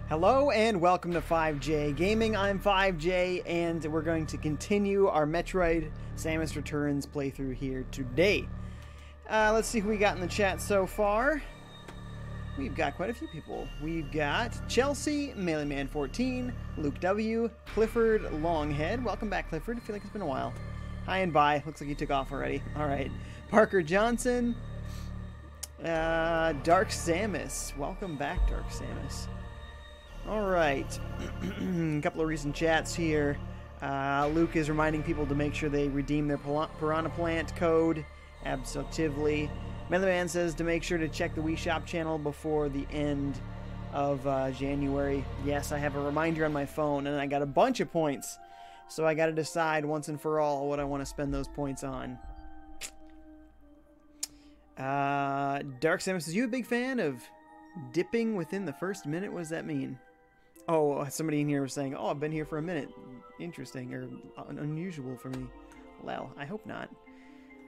Hello and welcome to FiveJay Gaming. I'm FiveJay and we're going to continue our Metroid Samus Returns playthrough here today. Let's see who we got in the chat so far. We've got quite a few people. We've got Chelsea, MealeeMan14, Luke W, Clifford Longhead. Welcome back, Clifford. I feel like it's been a while. Hi and bye. Looks like you took off already. Alright. Parker Johnson. Dark Samus. Welcome back, Dark Samus. Alright, a couple of recent chats here. Luke is reminding people to make sure they redeem their Piranha Plant code. Absolutely. Meatherman says to make sure to check the Wii Shop channel before the end of January. Yes, I have a reminder on my phone, and I got a bunch of points. So I got to decide once and for all what I want to spend those points on. Dark Samus, is you a big fan of dipping within the first minute? What does that mean? Oh, somebody in here was saying, oh, I've been here for a minute. Interesting, or unusual for me. Well, I hope not.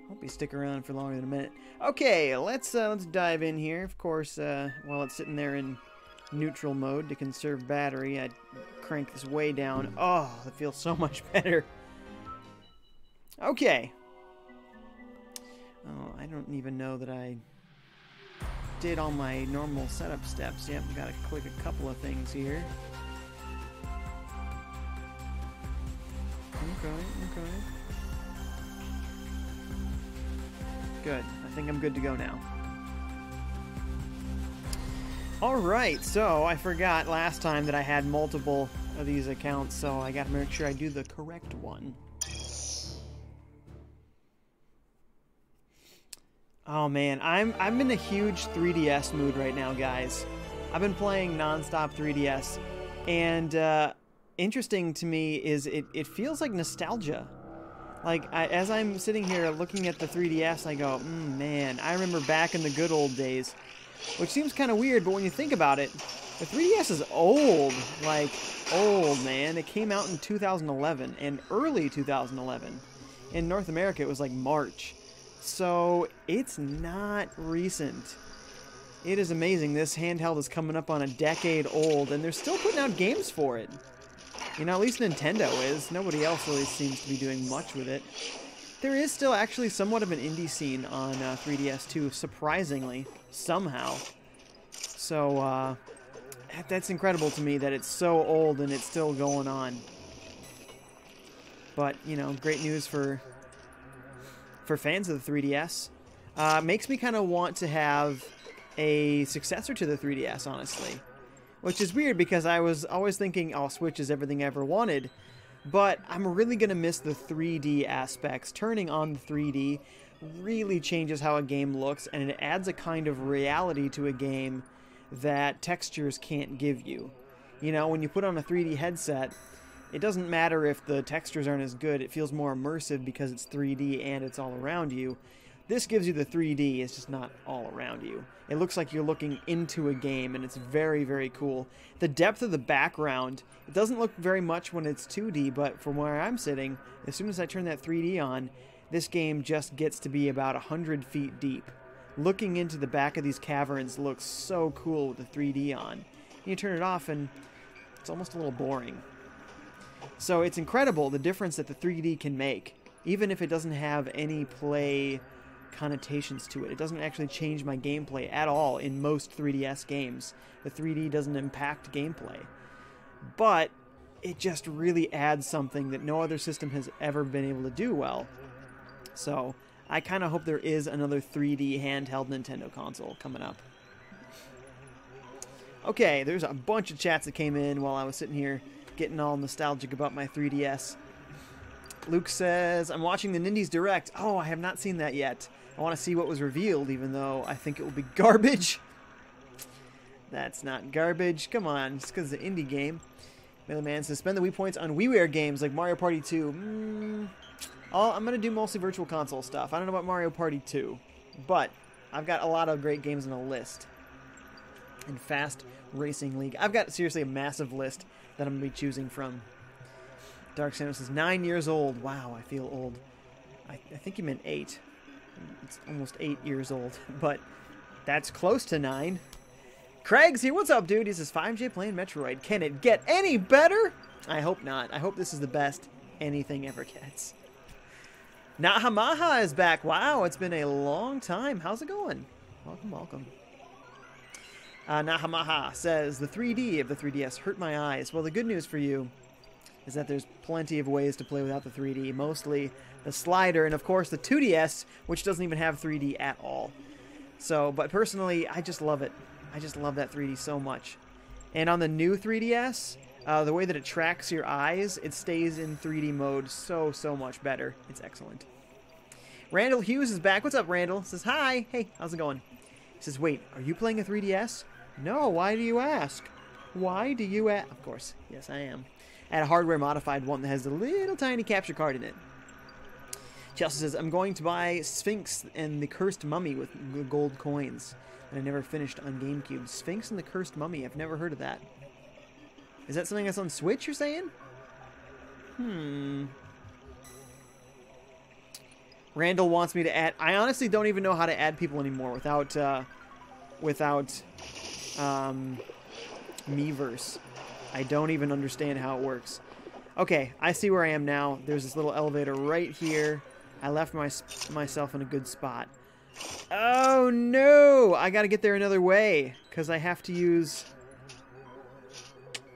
Hope you stick around for longer than a minute. Okay, let's dive in here. Of course, while it's sitting there in neutral mode to conserve battery, I crank this way down. Oh, that feels so much better. Okay. Oh, I don't even know that I did all my normal setup steps. Yep, gotta click a couple of things here. Okay. Good. I think I'm good to go now. Alright, so I forgot last time that I had multiple of these accounts, so I gotta make sure I do the correct one. Oh man, I'm in a huge 3DS mood right now, guys. I've been playing non-stop 3DS, and interesting to me is it feels like nostalgia. Like, as I'm sitting here looking at the 3DS, I go, man, I remember back in the good old days. Which seems kind of weird, but when you think about it, the 3DS is old. Like, old, man. It came out in 2011, and early 2011. In North America, it was like March. So, it's not recent. It is amazing. This handheld is coming up on a decade old, and they're still putting out games for it. You know, at least Nintendo is. Nobody else really seems to be doing much with it. There is still actually somewhat of an indie scene on 3DS too, surprisingly, somehow. So, that's incredible to me that it's so old and it's still going on. But, you know, great news for fans of the 3DS. Makes me kind of want to have a successor to the 3DS, honestly. Which is weird because I was always thinking, oh, Switch is everything I ever wanted. But I'm really going to miss the 3D aspects. Turning on the 3D really changes how a game looks, and it adds a kind of reality to a game that textures can't give you. You know, when you put on a 3D headset, it doesn't matter if the textures aren't as good. It feels more immersive because it's 3D and it's all around you. This gives you the 3D, it's just not all around you. It looks like you're looking into a game, and it's very, very cool. The depth of the background, it doesn't look very much when it's 2D, but from where I'm sitting, as soon as I turn that 3D on, this game just gets to be about 100 feet deep. Looking into the back of these caverns looks so cool with the 3D on. You turn it off, and it's almost a little boring. So it's incredible the difference that the 3D can make, even if it doesn't have any play connotations to it. It doesn't actually change my gameplay at all in most 3DS games. The 3D doesn't impact gameplay. But it just really adds something that no other system has ever been able to do well. So I kind of hope there is another 3D handheld Nintendo console coming up. Okay, there's a bunch of chats that came in while I was sitting here getting all nostalgic about my 3DS. Luke says, I'm watching the Nindies Direct. Oh, I have not seen that yet. I want to see what was revealed, even though I think it will be garbage. That's not garbage. Come on, just because it's an indie game. Meatherman says, spend the Wii points on WiiWare games like Mario Party 2. I'm going to do mostly Virtual Console stuff. I don't know about Mario Party 2, but I've got a lot of great games on the list. And Fast Racing League. I've got, seriously, a massive list that I'm going to be choosing from. Dark Samus is 9 years old. Wow, I feel old. I think you meant 8. It's almost 8 years old, but that's close to 9. Craig's here. What's up, dude? He says, FiveJay playing Metroid. Can it get any better? I hope not. I hope this is the best anything ever gets. Nahamaha is back. Wow, it's been a long time. How's it going? Welcome, welcome. Nahamaha says, the 3D of the 3DS hurt my eyes. Well, the good news for you is that there's plenty of ways to play without the 3D. Mostly the slider and, of course, the 2DS, which doesn't even have 3D at all. So, but personally, I just love it. I just love that 3D so much. And on the new 3DS, the way that it tracks your eyes, it stays in 3D mode so much better. It's excellent. Randall Hughes is back. What's up, Randall? Says, hi. Hey, how's it going? He says, wait, are you playing a 3DS? No, why do you ask? Why do you ask? Of course, yes, I am. I had a hardware modified one that has a little tiny capture card in it. Chelsea says, I'm going to buy Sphinx and the Cursed Mummy with gold coins. And I never finished on GameCube. Sphinx and the Cursed Mummy, I've never heard of that. Is that something that's on Switch, you're saying? Randall wants me to add... I honestly don't even know how to add people anymore without Miiverse. I don't even understand how it works. Okay, I see where I am now. There's this little elevator right here. I left myself in a good spot. Oh no! I gotta get there another way, because I have to use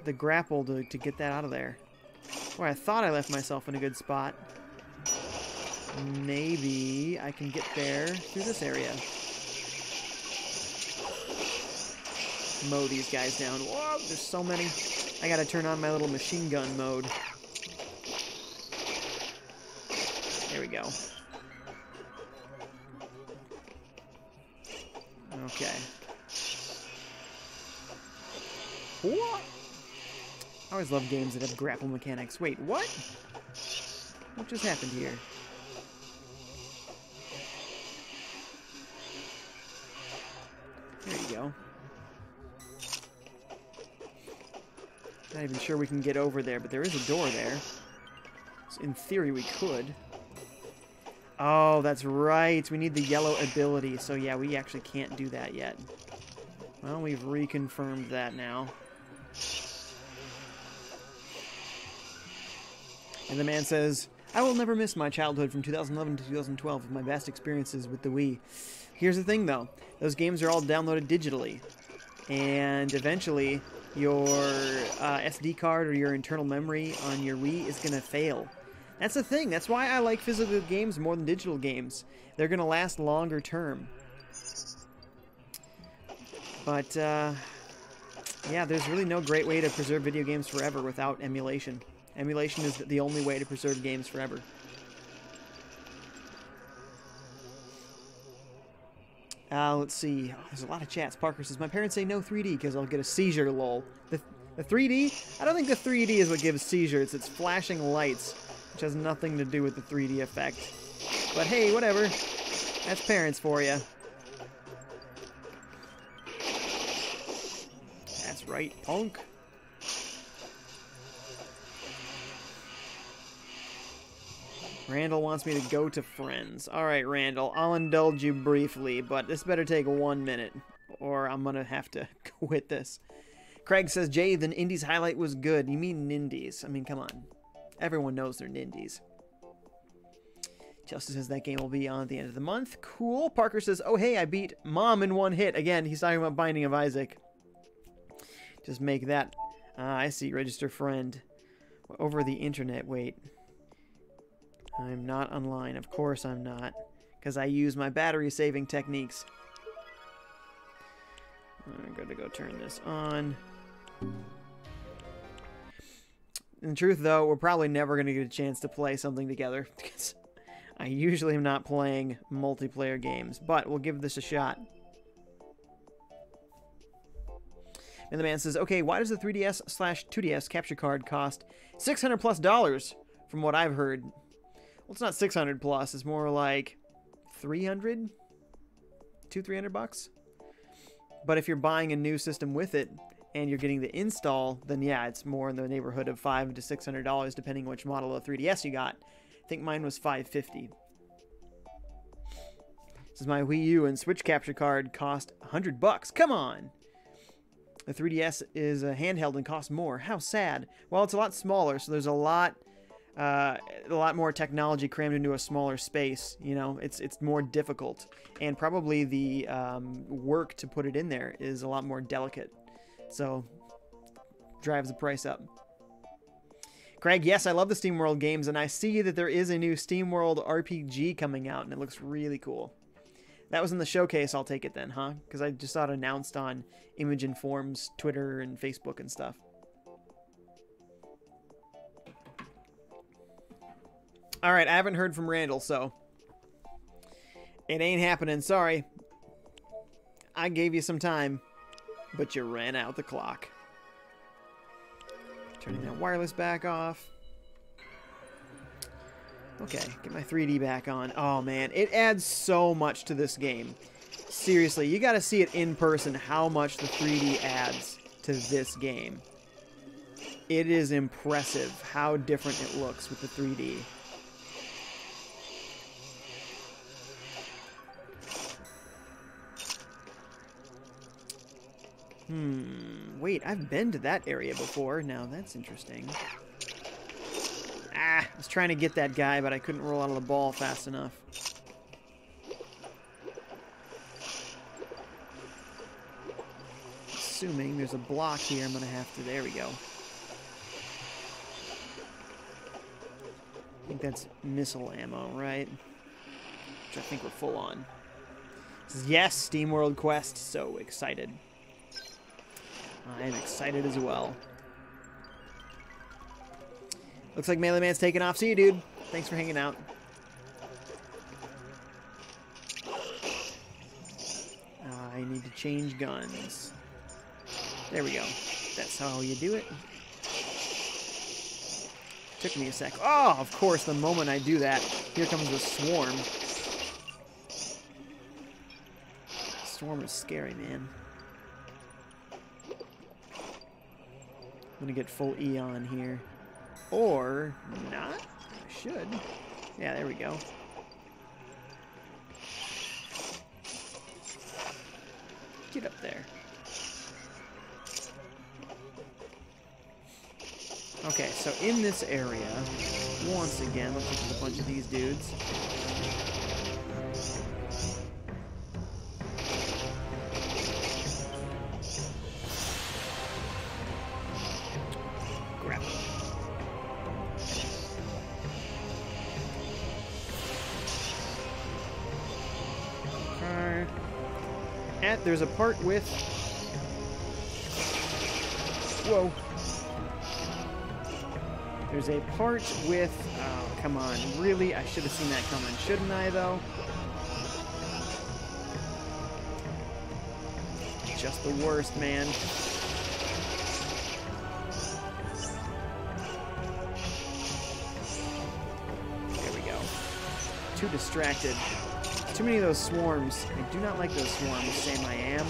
the grapple to get that out of there. Or I thought I left myself in a good spot. Maybe I can get there through this area. Mow these guys down. Whoa, there's so many. I gotta turn on my little machine gun mode. There we go. Okay. What? I always love games that have grapple mechanics. Wait, what? What just happened here? There you go. Not even sure we can get over there, but there is a door there. So in theory, we could. Oh, that's right. We need the yellow ability. So yeah, we actually can't do that yet. Well, we've reconfirmed that now. And the man says, I will never miss my childhood from 2011 to 2012 with my vast experiences with the Wii. Here's the thing, though. Those games are all downloaded digitally. And eventually, your SD card or your internal memory on your Wii is going to fail. That's the thing. That's why I like physical games more than digital games. They're going to last longer term. But, yeah, there's really no great way to preserve video games forever without emulation. Emulation is the only way to preserve games forever. Let's see. Oh, there's a lot of chats. Parker says, my parents say no 3D because I'll get a seizure, lol. The 3D? I don't think the 3D is what gives seizures. It's flashing lights, which has nothing to do with the 3D effect. But hey, whatever. That's parents for you. That's right, punk. Randall wants me to go to friends. Alright, Randall, I'll indulge you briefly, but this better take 1 minute, or I'm gonna have to quit this. Craig says, Jay, the Indies highlight was good. You mean Nindies? I mean, come on. Everyone knows they're Nindies. Chelsea says that game will be on at the end of the month. Cool. Parker says, oh, hey, I beat Mom in 1 hit. Again, he's talking about Binding of Isaac. Just make that. I see. Register friend. Over the internet. Wait. I'm not online. Of course I'm not. Because I use my battery saving techniques. I'm going to go turn this on. In the truth, though, we're probably never going to get a chance to play something together. Because I usually am not playing multiplayer games. But we'll give this a shot. And the man says, okay, why does the 3DS/2DS capture card cost $600+ from what I've heard? Well, it's not 600 plus. It's more like 300, $200-300. But if you're buying a new system with it and you're getting the install, then yeah, it's more in the neighborhood of $500 to $600, depending which model of 3DS you got. I think mine was $550. This is my Wii U and Switch capture card cost $100. Come on. The 3DS is a handheld and costs more. How sad. Well, it's a lot smaller, so there's a lot more technology crammed into a smaller space. You know, it's more difficult, and probably the work to put it in there is a lot more delicate. So, drives the price up. Craig, yes, I love the SteamWorld games, and I see that there is a new SteamWorld RPG coming out, and it looks really cool. That was in the showcase, I'll take it then, huh? Because I just saw it announced on Image Inform's Twitter and Facebook and stuff. Alright, I haven't heard from Randall, so it ain't happening, sorry. I gave you some time, but you ran out the clock. Turning that wireless back off. Okay, get my 3D back on. Oh man, it adds so much to this game. Seriously, you gotta see it in person how much the 3D adds to this game. It is impressive how different it looks with the 3D. Wait, I've been to that area before. Now, that's interesting. Ah, I was trying to get that guy, but I couldn't roll out of the ball fast enough. Assuming there's a block here, I'm going to have to... There we go. I think that's missile ammo, right? Which I think we're full on. This is, yes, SteamWorld Quest. So excited. I am excited as well. Looks like Melee Man's taking off. See you, dude. Thanks for hanging out. I need to change guns. There we go. That's how you do it. Took me a sec. Oh, of course, the moment I do that, here comes the swarm. Swarm is scary, man. I'm gonna get full Eon here. Or not? I should. Yeah, there we go. Get up there. Okay, so in this area, once again, let's look at a bunch of these dudes. There's a part with... Whoa. There's a part with... Oh, come on. Really? I should have seen that coming. Shouldn't I, though? Just the worst, man. There we go. Too distracted. Too many of those swarms. I do not like those swarms, Sam I am.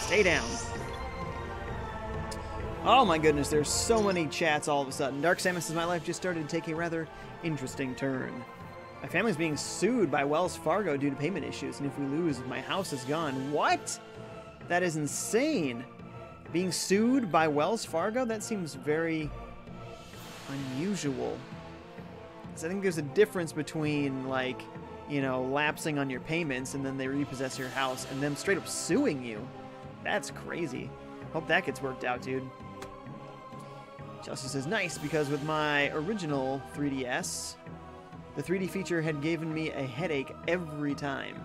Stay down. Oh my goodness, there's so many chats all of a sudden. Dark Samus says, my life just started to take a rather interesting turn. My family's being sued by Wells Fargo due to payment issues, and if we lose, my house is gone. What? That is insane. Being sued by Wells Fargo? That seems very unusual. I think there's a difference between, like, you know, lapsing on your payments and then they repossess your house and them straight up suing you. That's crazy. Hope that gets worked out, dude. Chelsea says, nice, because with my original 3DS, the 3D feature had given me a headache every time.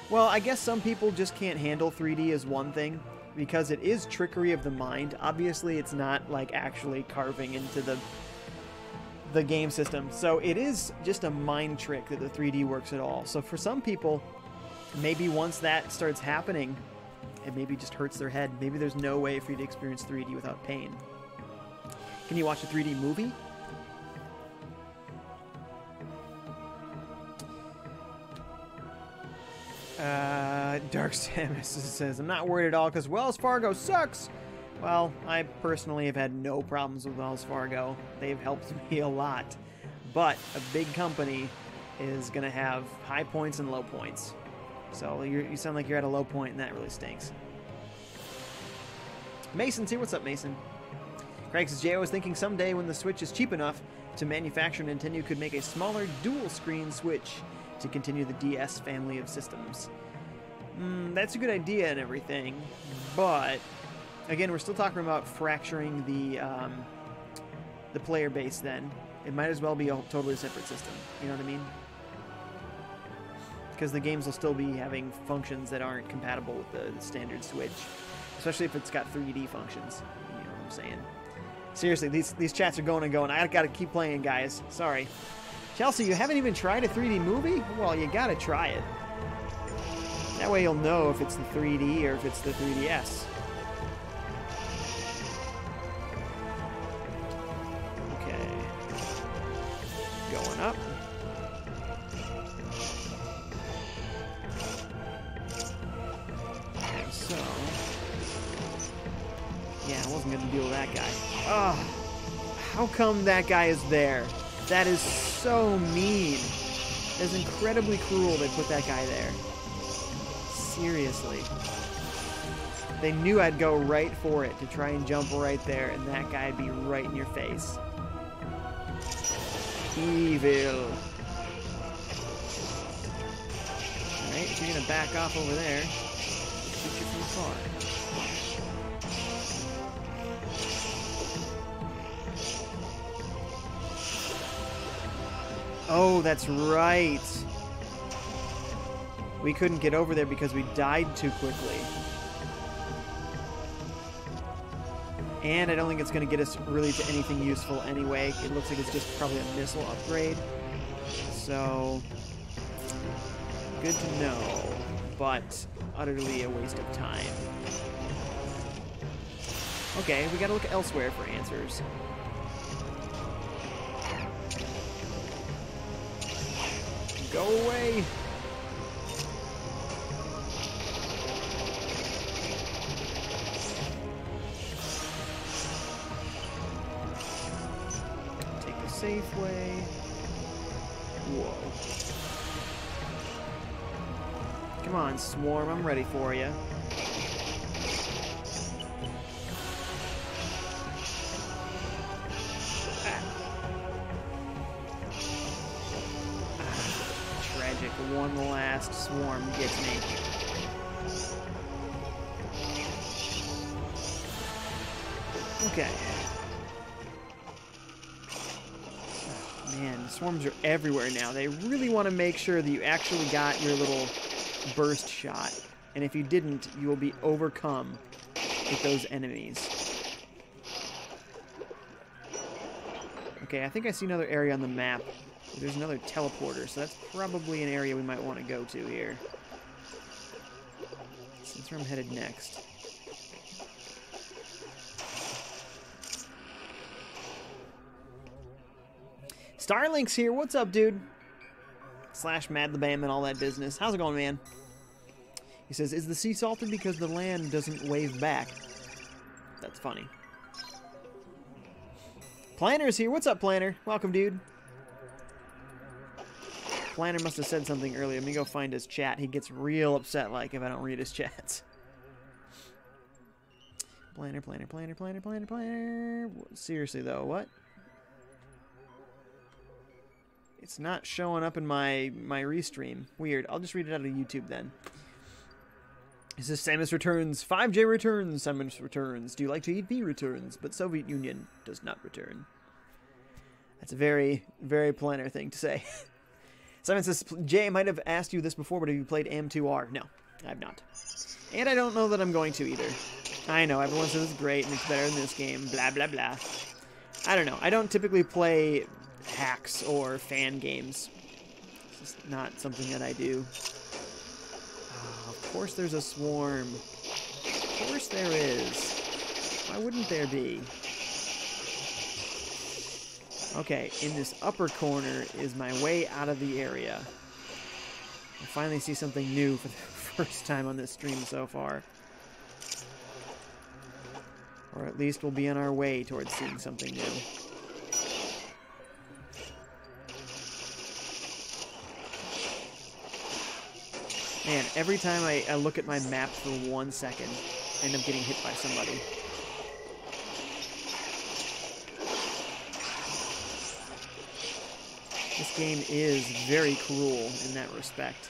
Well, I guess some people just can't handle 3D as one thing, because it is trickery of the mind. Obviously, it's not, like, actually carving into the game system. So it is just a mind trick that the 3D works at all. So for some people, maybe once that starts happening, it maybe just hurts their head. Maybe there's no way for you to experience 3D without pain. Can you watch a 3D movie? Dark Samus says, I'm not worried at all because Wells Fargo sucks. Well, I personally have had no problems with Wells Fargo. They've helped me a lot. But a big company is going to have high points and low points. So you sound like you're at a low point, and that really stinks. Mason's here. What's up, Mason? Craig says, Jay, I was thinking someday when the Switch is cheap enough to manufacture, Nintendo could make a smaller dual-screen Switch to continue the DS family of systems. That's a good idea and everything, but again, we're still talking about fracturing the player base then. It might as well be a totally separate system, you know what I mean? Because the games will still be having functions that aren't compatible with the standard Switch, especially if it's got 3D functions, you know what I'm saying? Seriously, these chats are going and going. I gotta keep playing, guys. Sorry. Chelsea, you haven't even tried a 3D movie? Well, you gotta try it. That way you'll know if it's the 3D or if it's the 3DS. Okay. Going up. And so... yeah, I wasn't gonna deal with that guy. Ugh. How come that guy is there? That is so mean. It is incredibly cruel they put that guy there. Seriously. They knew I'd go right for it to try and jump right there, and that guy'd be right in your face. Evil. Alright, if you're gonna back off over there, shoot you from far. Oh, that's right. We couldn't get over there because we died too quickly. And I don't think it's going to get us really to anything useful anyway. It looks like it's just probably a missile upgrade. So, good to know, but utterly a waste of time. Okay, we got to look elsewhere for answers. Go away! Take the safe way. Whoa. Come on, Swarm, I'm ready for you. One last swarm gets me. Okay. Oh, man, the swarms are everywhere now. They really want to make sure that you actually got your little burst shot. And if you didn't, you will be overcome with those enemies. Okay, I think I see another area on the map. There's another teleporter, so that's probably an area we might want to go to here. So that's where I'm headed next. Starlink's here. What's up, dude? Slash Mad the Bam and all that business. How's it going, man? He says, is the sea salted because the land doesn't wave back? That's funny. Planner's here. What's up, Planner? Welcome, dude. Planner must have said something earlier. Let me go find his chat. He gets real upset like if I don't read his chats. Planner. Seriously though, what? It's not showing up in my restream. Weird. I'll just read it out of YouTube then. It says Samus returns. FiveJay returns. Samus returns. Do you like to eat V returns? But Soviet Union does not return. That's a very, very Planner thing to say. Simon says, Jay, I might have asked you this before, but have you played AM2R? No, I have not. And I don't know that I'm going to either. I know, everyone says it's great and it's better than this game, blah, blah, blah. I don't know. I don't typically play hacks or fan games. It's just not something that I do. Oh, of course there's a swarm. Of course there is. Why wouldn't there be? Okay, in this upper corner is my way out of the area. I finally see something new for the first time on this stream so far. Or at least we'll be on our way towards seeing something new. Man, every time I look at my map for 1 second, I end up getting hit by somebody. This game is very cruel in that respect.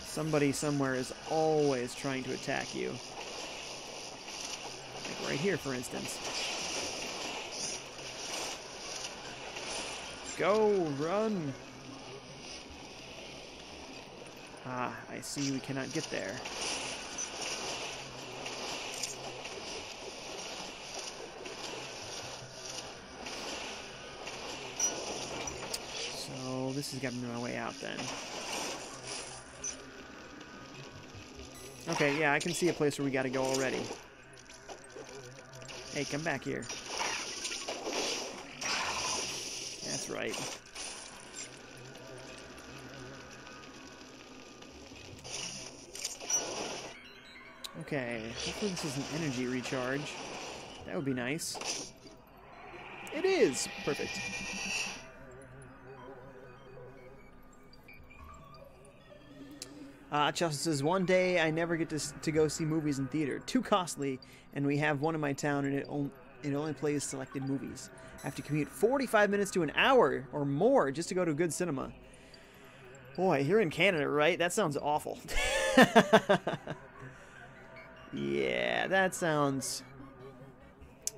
Somebody somewhere is always trying to attack you. Like right here, for instance. Go, run! Ah, I see we cannot get there. So this has got to be my way out then. Okay, yeah, I can see a place where we gotta go already. Hey, come back here. That's right. Okay, hopefully this is an energy recharge. That would be nice. It is! Perfect. Chelsea says, one day I never get to go see movies in theater. Too costly, and we have one in my town, and it only plays selected movies. I have to commute 45 minutes to an hour or more just to go to a good cinema. Boy, you're in Canada, right? That sounds awful. Yeah, that sounds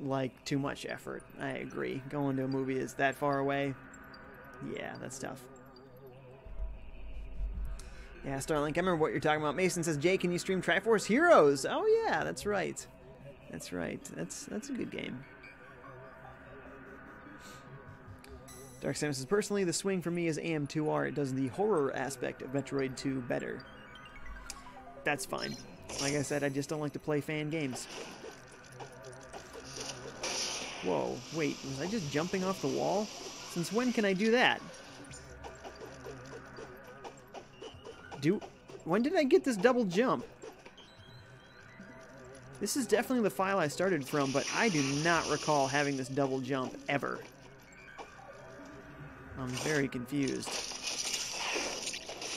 like too much effort. I agree. Going to a movie is that far away. Yeah, that's tough. Yeah, Starlink, I remember what you're talking about. Mason says, Jay, can you stream Triforce Heroes? Oh, yeah, that's right. That's right. That's a good game. Dark Samus says, personally, the swing for me is AM2R. It does the horror aspect of Metroid 2 better. That's fine. Like I said, I just don't like to play fan games. Whoa, wait, was I just jumping off the wall? Since when can I do that? When did I get this double jump? This is definitely the file I started from, but I do not recall having this double jump ever. I'm very confused.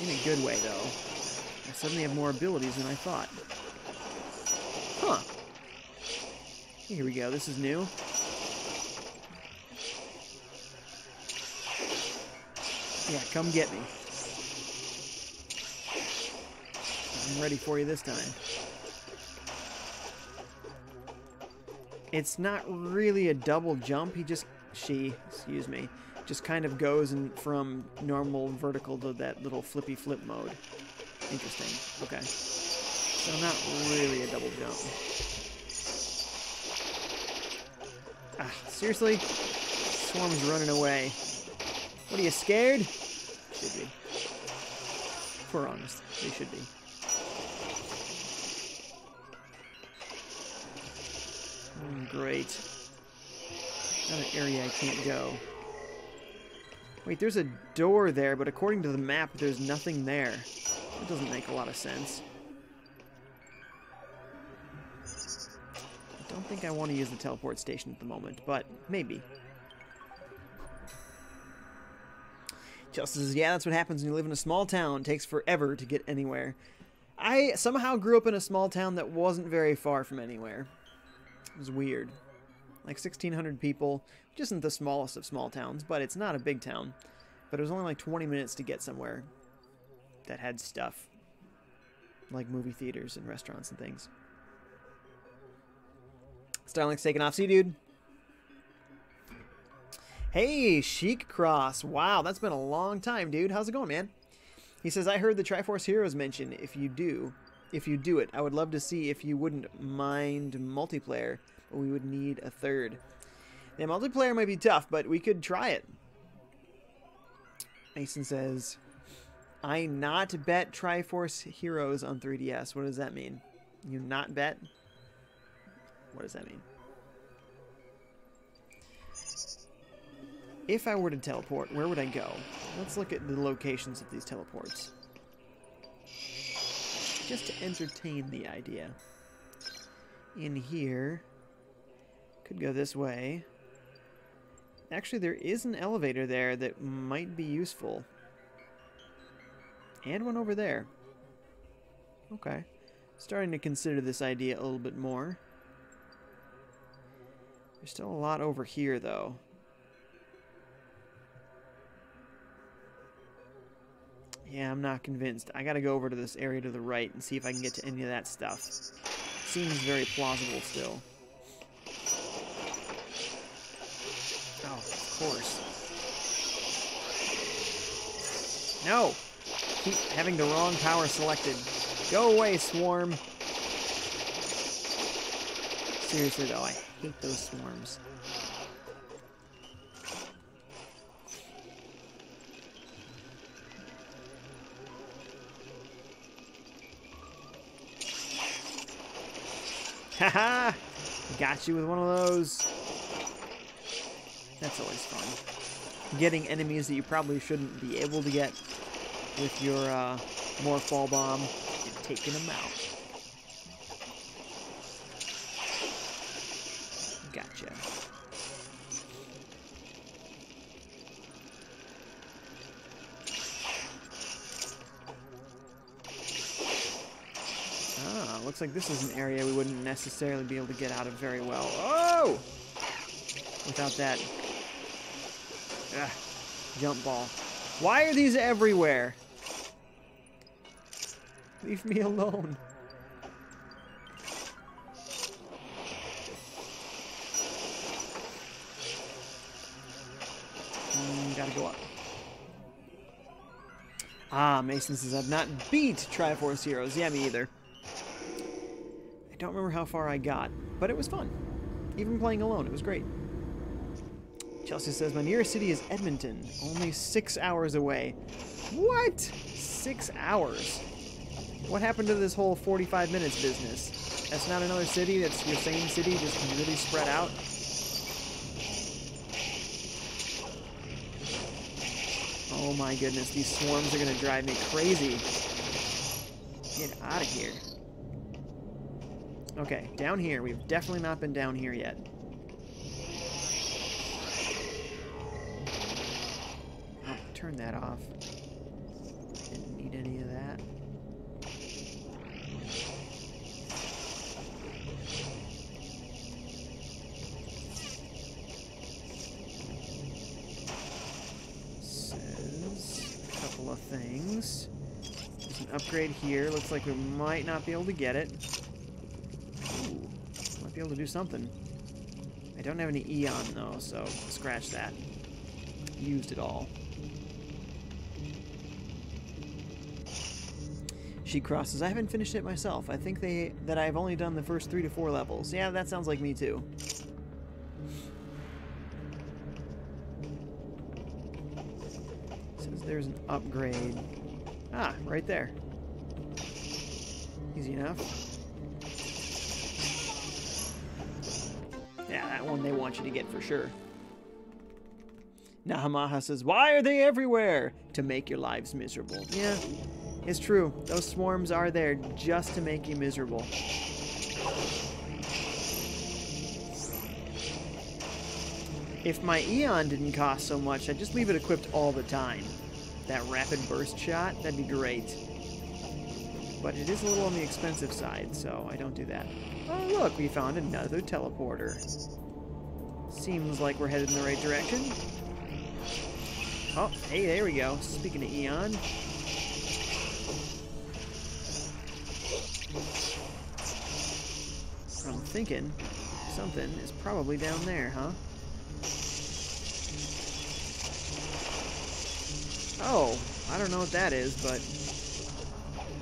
In a good way, though. I suddenly have more abilities than I thought. Huh. Here we go. This is new. Yeah, come get me. I'm ready for you this time. It's not really a double jump. Excuse me, just kind of goes from normal vertical to that little flippy flip mode. Interesting. Okay. So not really a double jump. Ah, seriously? Swarm's running away. What are you, scared? Should be. If we're honest, they should be. Great. Another area I can't go. Wait, there's a door there, but according to the map, there's nothing there. That doesn't make a lot of sense. I don't think I want to use the teleport station at the moment, but maybe. Chelsea says, yeah, that's what happens when you live in a small town. It takes forever to get anywhere. I somehow grew up in a small town that wasn't very far from anywhere. It was weird. Like 1,600 people, which isn't the smallest of small towns, but it's not a big town. But it was only like 20 minutes to get somewhere that had stuff. Like movie theaters and restaurants and things. Starlink's taking off. See you, dude. Hey, Chic Cross. Wow, that's been a long time, dude. How's it going, man? He says, I heard the Triforce Heroes mention. If you do it, I would love to see if you wouldn't mind multiplayer, but we would need a third. Yeah, multiplayer might be tough, but we could try it. Mason says, I not bet Triforce Heroes on 3DS. What does that mean? You not bet? What does that mean? If I were to teleport, where would I go? Let's look at the locations of these teleports. Just to entertain the idea. In here. Could go this way. Actually, there is an elevator there that might be useful. And one over there. Okay. Starting to consider this idea a little bit more. There's still a lot over here, though. Yeah, I'm not convinced. I gotta go over to this area to the right and see if I can get to any of that stuff. Seems very plausible still. Oh, of course. No! Keep having the wrong power selected. Go away, swarm! Seriously, though, I hate those swarms. Haha! Got you with one of those. That's always fun. Getting enemies that you probably shouldn't be able to get with your Morphball Bomb and taking them out. Gotcha. Ah, looks like this is an area we wouldn't necessarily be able to get out of very well. Oh! Without that jump ball. Why are these everywhere? Leave me alone. Gotta go up. Ah, Mason says, I've not beat Triforce Heroes. Yeah, me either. I don't remember how far I got, but it was fun. Even playing alone, it was great. Chelsea says, my nearest city is Edmonton, only 6 hours away. What? 6 hours? What happened to this whole 45 minutes business? That's not another city, that's your same city, just really spread out? Oh my goodness, these swarms are gonna drive me crazy. Get out of here. Okay, down here. We've definitely not been down here yet. Oh, turn that off. Didn't need any of that. Of things. There's an upgrade here. Looks like we might not be able to get it. Ooh, might be able to do something. I don't have any Eon though, so scratch that. Used it all. She crosses. I haven't finished it myself. I think that I've only done the first 3 to 4 levels. Yeah, that sounds like me too. There's an upgrade. Ah, right there. Easy enough. Yeah, that one they want you to get for sure. Nahamaha says, why are they everywhere? To make your lives miserable. Yeah, it's true. Those swarms are there just to make you miserable. If my Eon didn't cost so much, I'd just leave it equipped all the time. That rapid burst shot, that'd be great. But it is a little on the expensive side, so I don't do that. Oh, look, we found another teleporter. Seems like we're headed in the right direction. Oh, hey, there we go. Speaking of Eon. I'm thinking something is probably down there, huh? Oh, I don't know what that is, but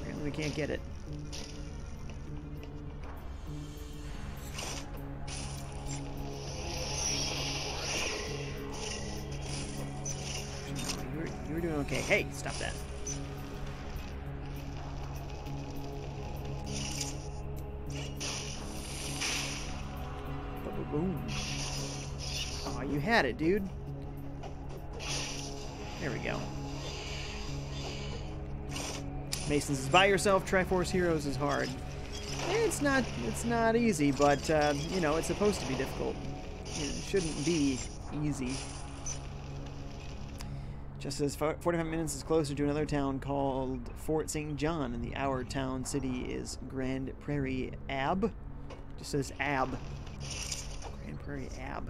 apparently we can't get it. You were doing okay. Hey, stop that. Boom. Oh, you had it, dude. There we go. Mason says, by yourself, Triforce Heroes is hard. It's not easy, but, you know, it's supposed to be difficult. It shouldn't be easy. Just as 45 minutes is closer to another town called Fort St. John, and our town city is Grand Prairie Ab. Just says Ab. Grand Prairie Ab.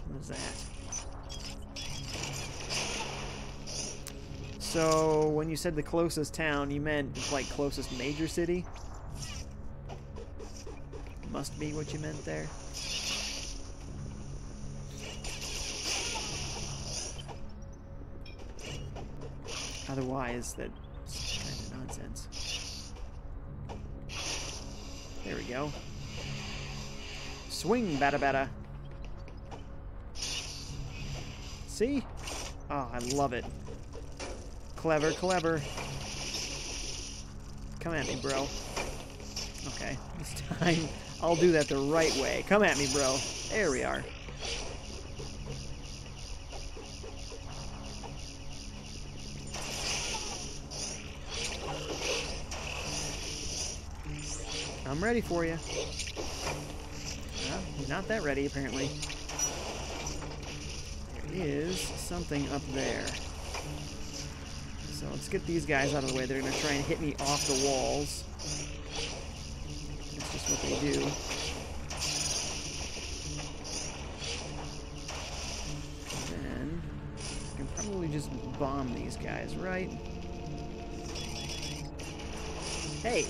What is that? So, when you said the closest town, you meant, like, closest major city? Must be what you meant there. Otherwise, that's kind of nonsense. There we go. Swing, bada bada. See? Oh, I love it. Clever, clever. Come at me, bro. Okay, this time I'll do that the right way. Come at me, bro. There we are. I'm ready for you. Well, not that ready, apparently. There is something up there. So let's get these guys out of the way. They're going to try and hit me off the walls. That's just what they do. And then I can probably just bomb these guys, right? Hey!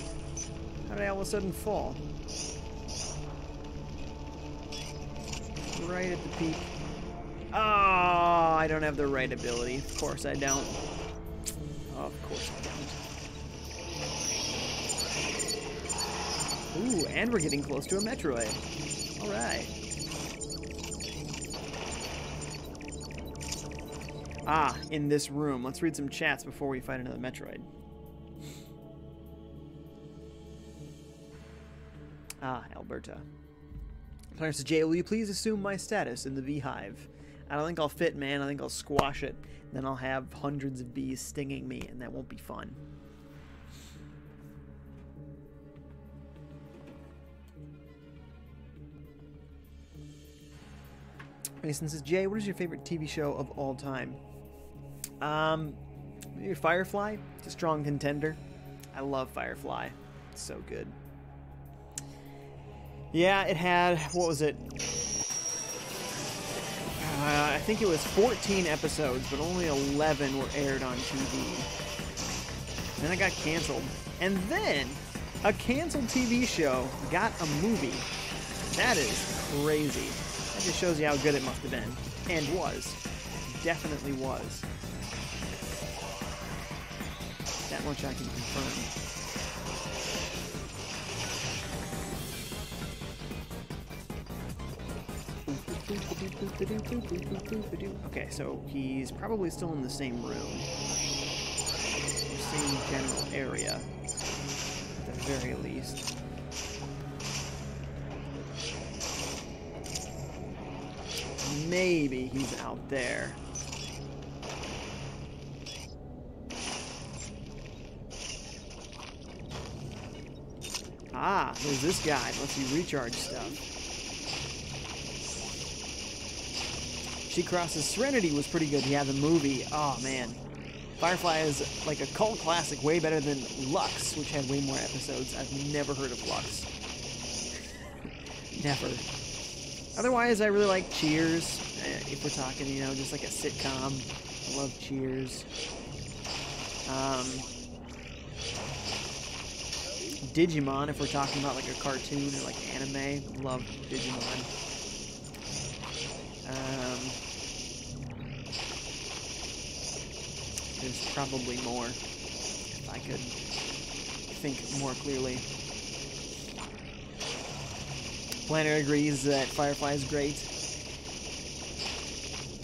How did I all of a sudden fall? Right at the peak. Oh, I don't have the right ability. Of course I don't. Oh, of course I don't. Ooh, and we're getting close to a Metroid. Alright. Ah, in this room. Let's read some chats before we fight another Metroid. Ah, Alberta. Player says, Jay, will you please assume my status in the beehive? I don't think I'll fit, man. I think I'll squash it. Then I'll have hundreds of bees stinging me, and that won't be fun. Mason says, Jay, what is your favorite TV show of all time? Maybe Firefly. It's a strong contender. I love Firefly. It's so good. Yeah, it had, what was it? I think it was 14 episodes, but only 11 were aired on TV. Then it got canceled. And then, a canceled TV show got a movie. That is crazy. That just shows you how good it must have been. And was. Definitely was. That much I can confirm. Okay, so he's probably still in the same room. Same general area, at the very least. Maybe he's out there. Ah, there's this guy. Lets you recharge stuff. She Crosses Serenity was pretty good. Yeah, the movie. Oh, man. Firefly is like a cult classic, way better than Lux, which had way more episodes. I've never heard of Lux. Never. Otherwise, I really like Cheers. If we're talking, you know, just like a sitcom. I love Cheers. Digimon, if we're talking about like a cartoon or like anime. Love Digimon. There's probably more, if I could think more clearly. Planner agrees that Firefly is great.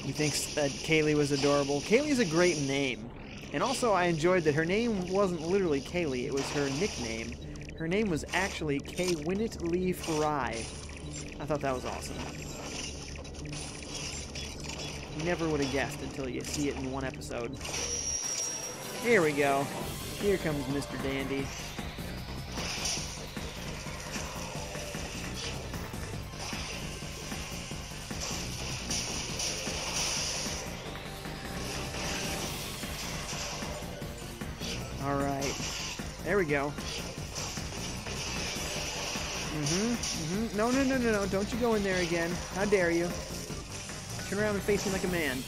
He thinks that Kaylee was adorable. Kaylee's a great name. And also I enjoyed that her name wasn't literally Kaylee, it was her nickname. Her name was actually Kay Winnett Lee Fry. I thought that was awesome. You never would have guessed until you see it in one episode. Here we go. Here comes Mr. Dandy. we go. No, no, no, no, no. Don't you go in there again. How dare you. Turn around and face me like a man.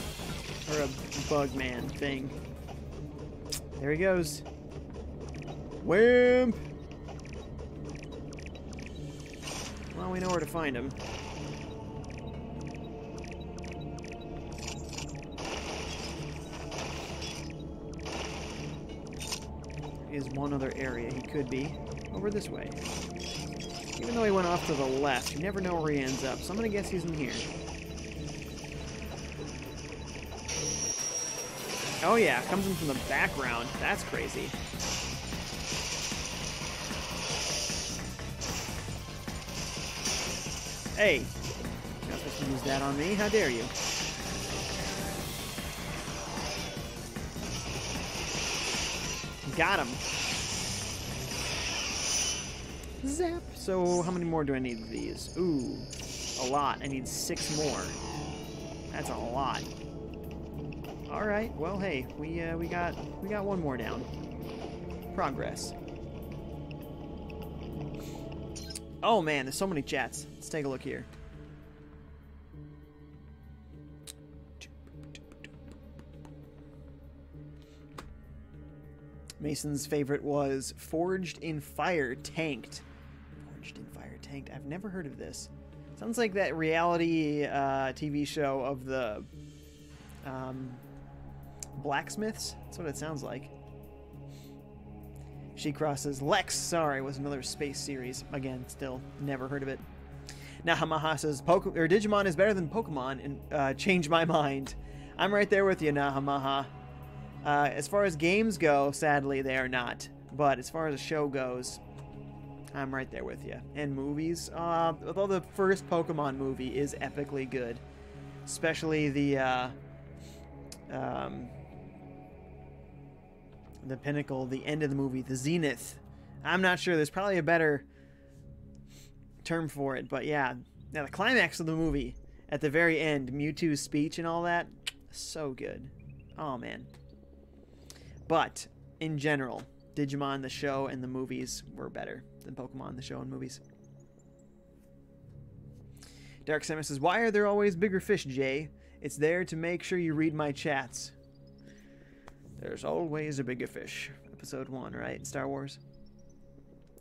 Or a bug man thing. There he goes. Wimp! Well, we know where to find him. There is one other area he could be. Over this way. Even though he went off to the left, you never know where he ends up. So I'm gonna guess he's in here. Oh yeah, comes in from the background. That's crazy. Hey, you're not supposed to use that on me. How dare you? Got him. Zap. So how many more do I need of these? Ooh, a lot. I need 6 more. That's a lot. All right. Well, hey, we got one more down. Progress. Oh man, there's so many chats. Let's take a look here. Mason's favorite was Forged in Fire Tanked. Forged in Fire Tanked. I've never heard of this. Sounds like that reality TV show of the blacksmiths. That's what it sounds like. She crosses Lex. Sorry, was another space series. Again, still never heard of it. Nahamaha says Digimon is better than Pokemon, and change my mind. I'm right there with you, Nahamaha. As far as games go, sadly they are not. But as far as a show goes, I'm right there with you. And movies, although the first Pokemon movie is epically good, especially the pinnacle, the end of the movie, the zenith. I'm not sure. There's probably a better term for it, but yeah. Now the climax of the movie, at the very end, Mewtwo's speech and all that, so good. Oh man. But in general, Digimon the show and the movies were better than Pokemon the show and movies. Dark Samus says, "Why are there always bigger fish, Jay? It's there to make sure you read my chats." There's always a bigger fish. Episode 1, right? Star Wars.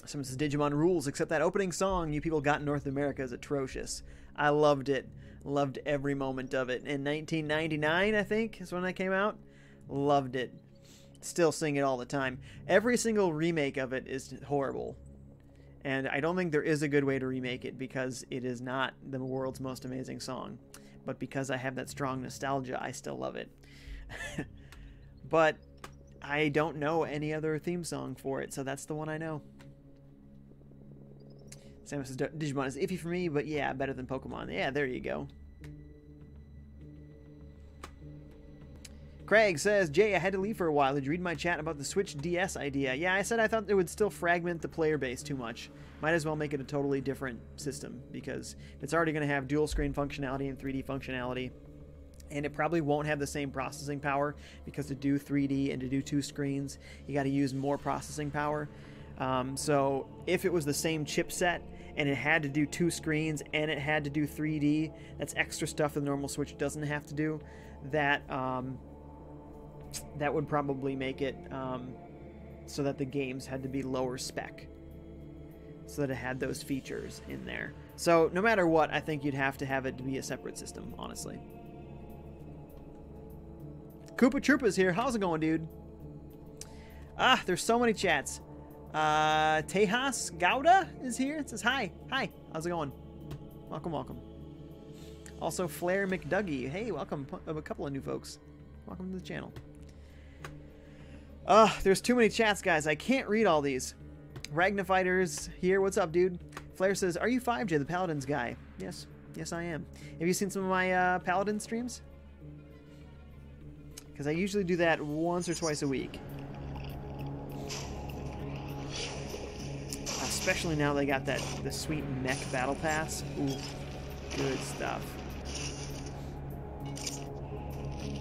Someone says, Digimon rules, except that opening song you people got in North America is atrocious. I loved it. Loved every moment of it. In 1999, I think, is when I came out. Loved it. Still sing it all the time. Every single remake of it is horrible. And I don't think there is a good way to remake it because it is not the world's most amazing song. But because I have that strong nostalgia, I still love it. But I don't know any other theme song for it, so that's the one I know. Samus says, Digimon is iffy for me, but yeah, better than Pokemon. Yeah, there you go. Craig says, Jay, I had to leave for a while. Did you read my chat about the Switch DS idea? Yeah, I said I thought it would still fragment the player base too much. Might as well make it a totally different system, because it's already going to have dual screen functionality and 3D functionality. And it probably won't have the same processing power, because to do 3D and to do 2 screens, you got to use more processing power. So if it was the same chipset and it had to do 2 screens and it had to do 3D, that's extra stuff the normal Switch doesn't have to do. That would probably make it so that the games had to be lower spec, so that it had those features in there. So no matter what, I think you'd have to have it to be a separate system, honestly. Koopa Troopa's here. How's it going, dude? Ah, there's so many chats. Tejas Gouda is here. It says, hi. Hi. How's it going? Welcome, welcome. Also, Flair McDougie. Hey, welcome. A couple of new folks. Welcome to the channel. There's too many chats, guys. I can't read all these. Ragnafighter's here. What's up, dude? Flair says, are you FiveJay, the Paladins guy? Yes. Yes, I am. Have you seen some of my Paladin streams? Because I usually do that once or twice a week. Especially now they got the sweet mech battle pass. Ooh, good stuff.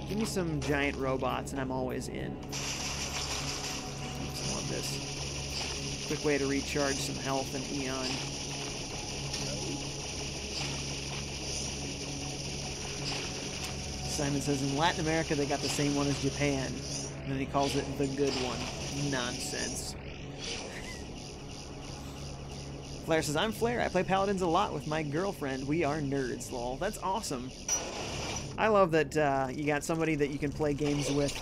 Give me some giant robots and I'm always in. I want this. Quick way to recharge some health in Eon. Simon says, in Latin America, they got the same one as Japan. And then he calls it the good one. Nonsense. Flair says, I'm Flair. I play Paladins a lot with my girlfriend. We are nerds, lol. That's awesome. I love that you got somebody that you can play games with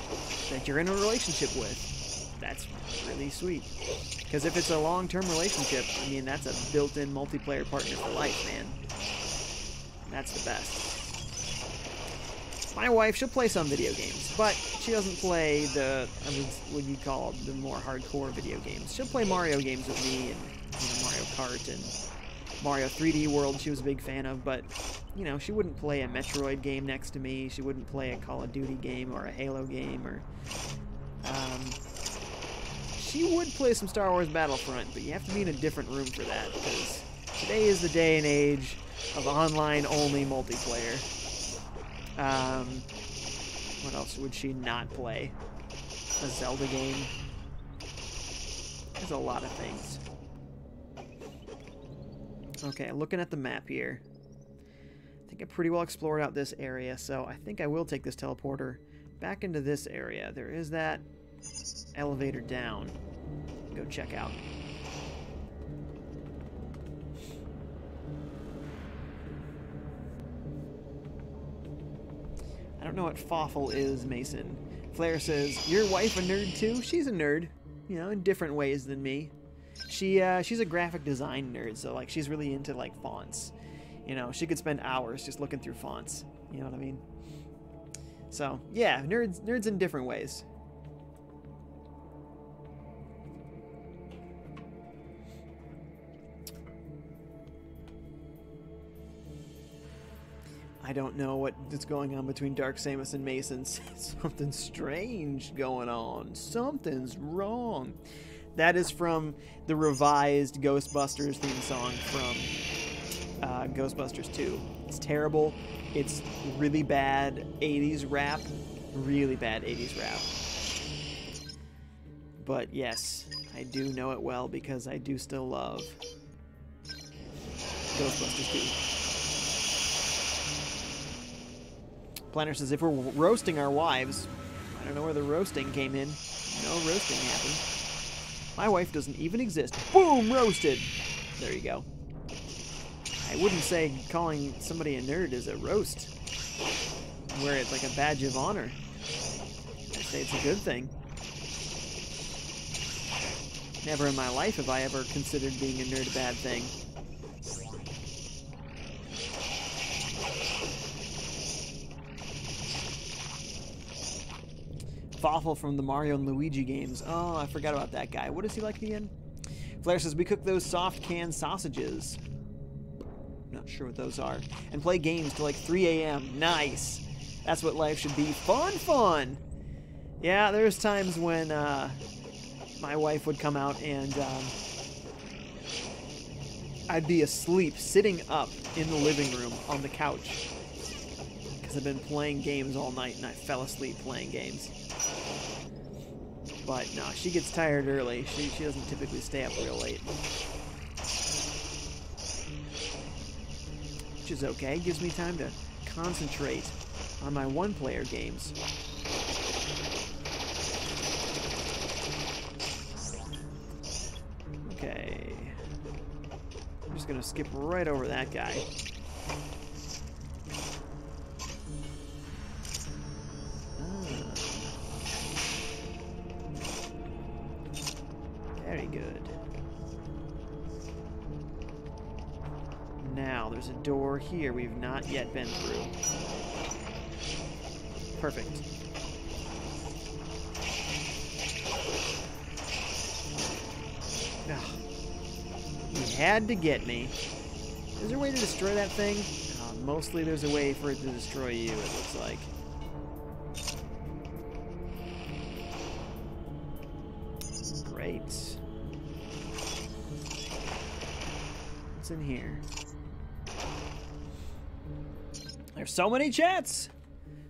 that you're in a relationship with. That's really sweet. Because if it's a long-term relationship, I mean, that's a built-in multiplayer partner for life, man. That's the best. My wife, she'll play some video games, but she doesn't play the, what you'd call the more hardcore video games. She'll play Mario games with me, and Mario Kart and Mario 3D World she was a big fan of, but, she wouldn't play a Metroid game next to me. She wouldn't play a Call of Duty game or a Halo game, or, she would play some Star Wars Battlefront, but you have to be in a different room for that, because today is the day and age of online-only multiplayer. What else would she not play? A Zelda game? There's a lot of things. Okay, looking at the map here. I think I pretty well explored out this area, so I think I will take this teleporter back into this area. There is that elevator down. Go check out. I don't know what Fawful is, Mason. Flair says, your wife a nerd too? She's a nerd, in different ways than me. She's a graphic design nerd, so like she's really into like fonts. She could spend hours just looking through fonts. You know what I mean? So yeah, nerds in different ways. I don't know what is going on between Dark Samus and Mason. Something strange going on. Something's wrong. That is from the revised Ghostbusters theme song from Ghostbusters 2. It's terrible. It's really bad 80s rap. Really bad 80s rap. But yes, I do know it well because I do still love Ghostbusters 2. Planner says, if we're roasting our wives, I don't know where the roasting came in. No roasting happened. My wife doesn't even exist. Boom! Roasted! There you go. I wouldn't say calling somebody a nerd is a roast. Wear it like a badge of honor. I'd say it's a good thing. Never in my life have I ever considered being a nerd a bad thing. Fawful from the Mario and Luigi games. Oh, I forgot about that guy. What is he like again? Flair says, we cook those soft canned sausages. Not sure what those are. And play games till like 3 a.m. Nice. That's what life should be. Fun, fun. Yeah, there's times when my wife would come out and I'd be asleep, sitting up in the living room on the couch. Because I've been playing games all night and I fell asleep playing games. But no, she gets tired early. She doesn't typically stay up real late. Which is okay. It gives me time to concentrate on my one-player games. Okay. I'm just gonna skip right over that guy. Very good. Now, there's a door here we've not yet been through. Perfect. Ugh. He had to get me. Is there a way to destroy that thing? Mostly there's a way for it to destroy you, it looks like. Great. What's in here? There's so many chats!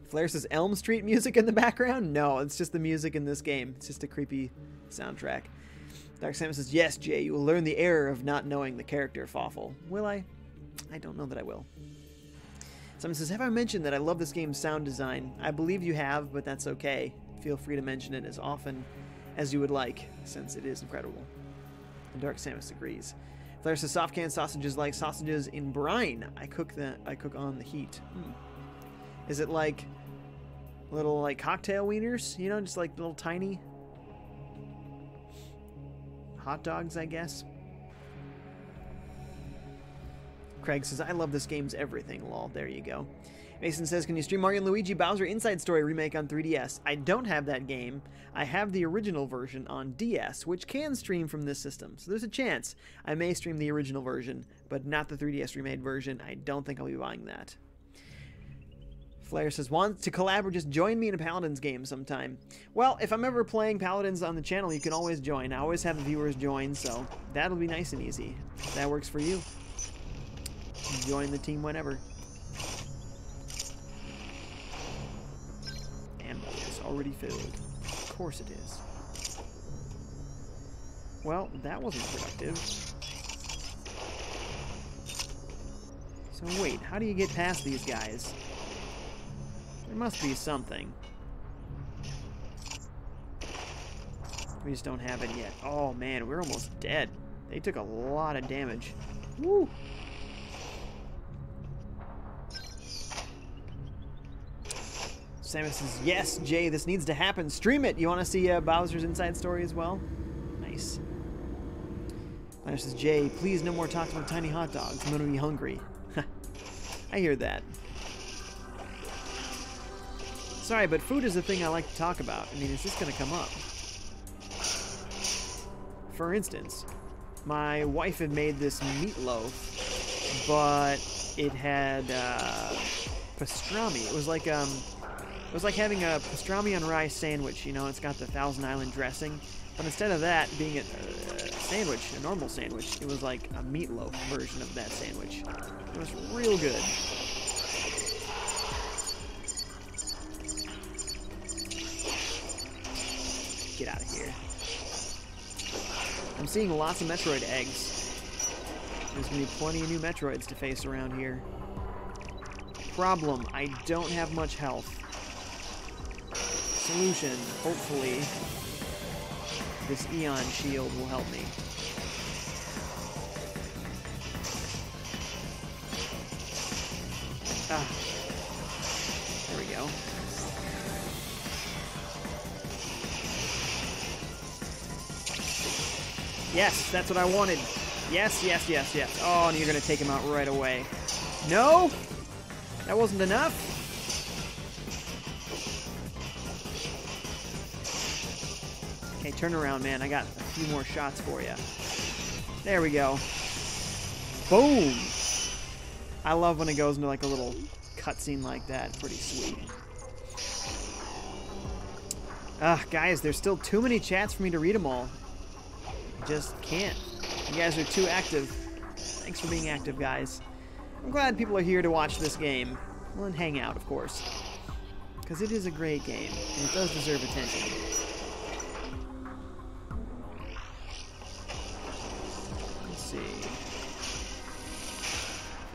Flair says Elm Street music in the background? No, it's just the music in this game. It's just a creepy soundtrack. Dark Samus says, yes, Jay, you will learn the error of not knowing the character Fawful. Will I? I don't know that I will. Someone says, have I mentioned that I love this game's sound design? I believe you have, but that's okay. Feel free to mention it as often as you would like, since it is incredible. And Dark Samus agrees. Flair says, soft canned sausages like sausages in brine. I cook on the heat. Is it like little like cocktail wieners? You know, just like little tiny hot dogs, I guess. Craig says, I love this game's everything, lol. There you go. Mason says, can you stream Mario & Luigi Bowser Inside Story remake on 3DS? I don't have that game. I have the original version on DS, which can stream from this system. So there's a chance I may stream the original version, but not the 3DS remade version. I don't think I'll be buying that. Flair says, want to collab or just join me in a Paladins game sometime? Well, if I'm ever playing Paladins on the channel, you can always join. I always have the viewers join, so that'll be nice and easy. If that works for you. Join the team whenever. Ammo is already filled. Of course it is. Well, that wasn't productive. So wait, how do you get past these guys? There must be something. We just don't have it yet. Oh man, we're almost dead. They took a lot of damage. Woo! Samus says, yes, Jay, this needs to happen. Stream it. You want to see Bowser's Inside Story as well? Nice. Samus says, Jay, please no more talk about tiny hot dogs. I'm going to be hungry. I hear that. Sorry, but food is the thing I like to talk about. I mean, is this going to come up? For instance, my wife had made this meatloaf, but it had pastrami. It was like having a pastrami on rice sandwich, you know, it's got the Thousand Island dressing. But instead of that being a sandwich, a normal sandwich, it was like a meatloaf version of that sandwich. It was real good. Get out of here. I'm seeing lots of Metroid eggs. There's going to be plenty of new Metroids to face around here. Problem, I don't have much health. Solution, hopefully, this Eon shield will help me. Ah, there we go. Yes, that's what I wanted. Yes, yes, yes, yes. Oh, and you're going to take him out right away. No? That wasn't enough? Okay, turn around, man. I got a few more shots for you. There we go. Boom! I love when it goes into like a little cutscene like that. Pretty sweet. Guys, there's still too many chats for me to read them all. I just can't. You guys are too active. Thanks for being active, guys. I'm glad people are here to watch this game. Well, and hang out, of course. Because it is a great game, and it does deserve attention. Let's see.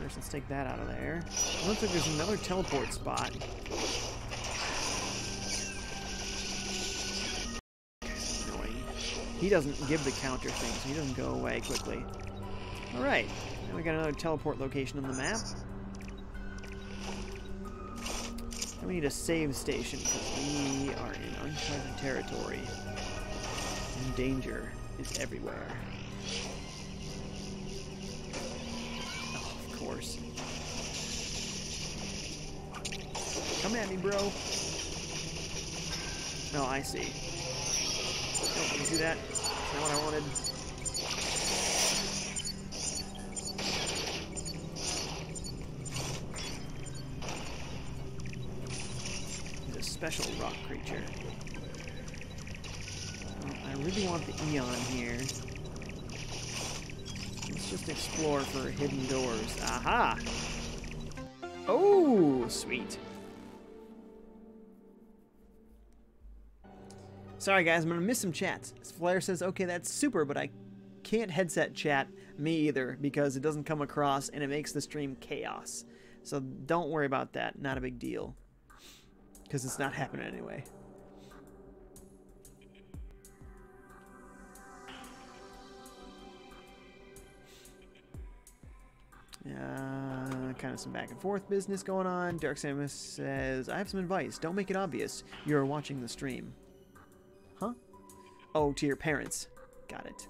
First, let's take that out of there. It looks like there's another teleport spot. Annoying. He doesn't give the counter thing, so he doesn't go away quickly. Alright, now we got another teleport location on the map. And we need a save station, because we are in uncharted territory. And danger is everywhere. Oh, of course. Come at me, bro. No, I see. Don't you do that? That's not what I wanted. Special rock creature. I really want the Eon here. Let's just explore for hidden doors. Aha! Oh, sweet. Sorry guys, I'm gonna miss some chats. Flair says, okay, that's super, but I can't headset chat me either because it doesn't come across and it makes the stream chaos. So don't worry about that. Not a big deal. Because it's not happening anyway. Kind of some back and forth business going on. Dark Samus says, I have some advice. Don't make it obvious you're watching the stream. Huh? Oh, to your parents. Got it.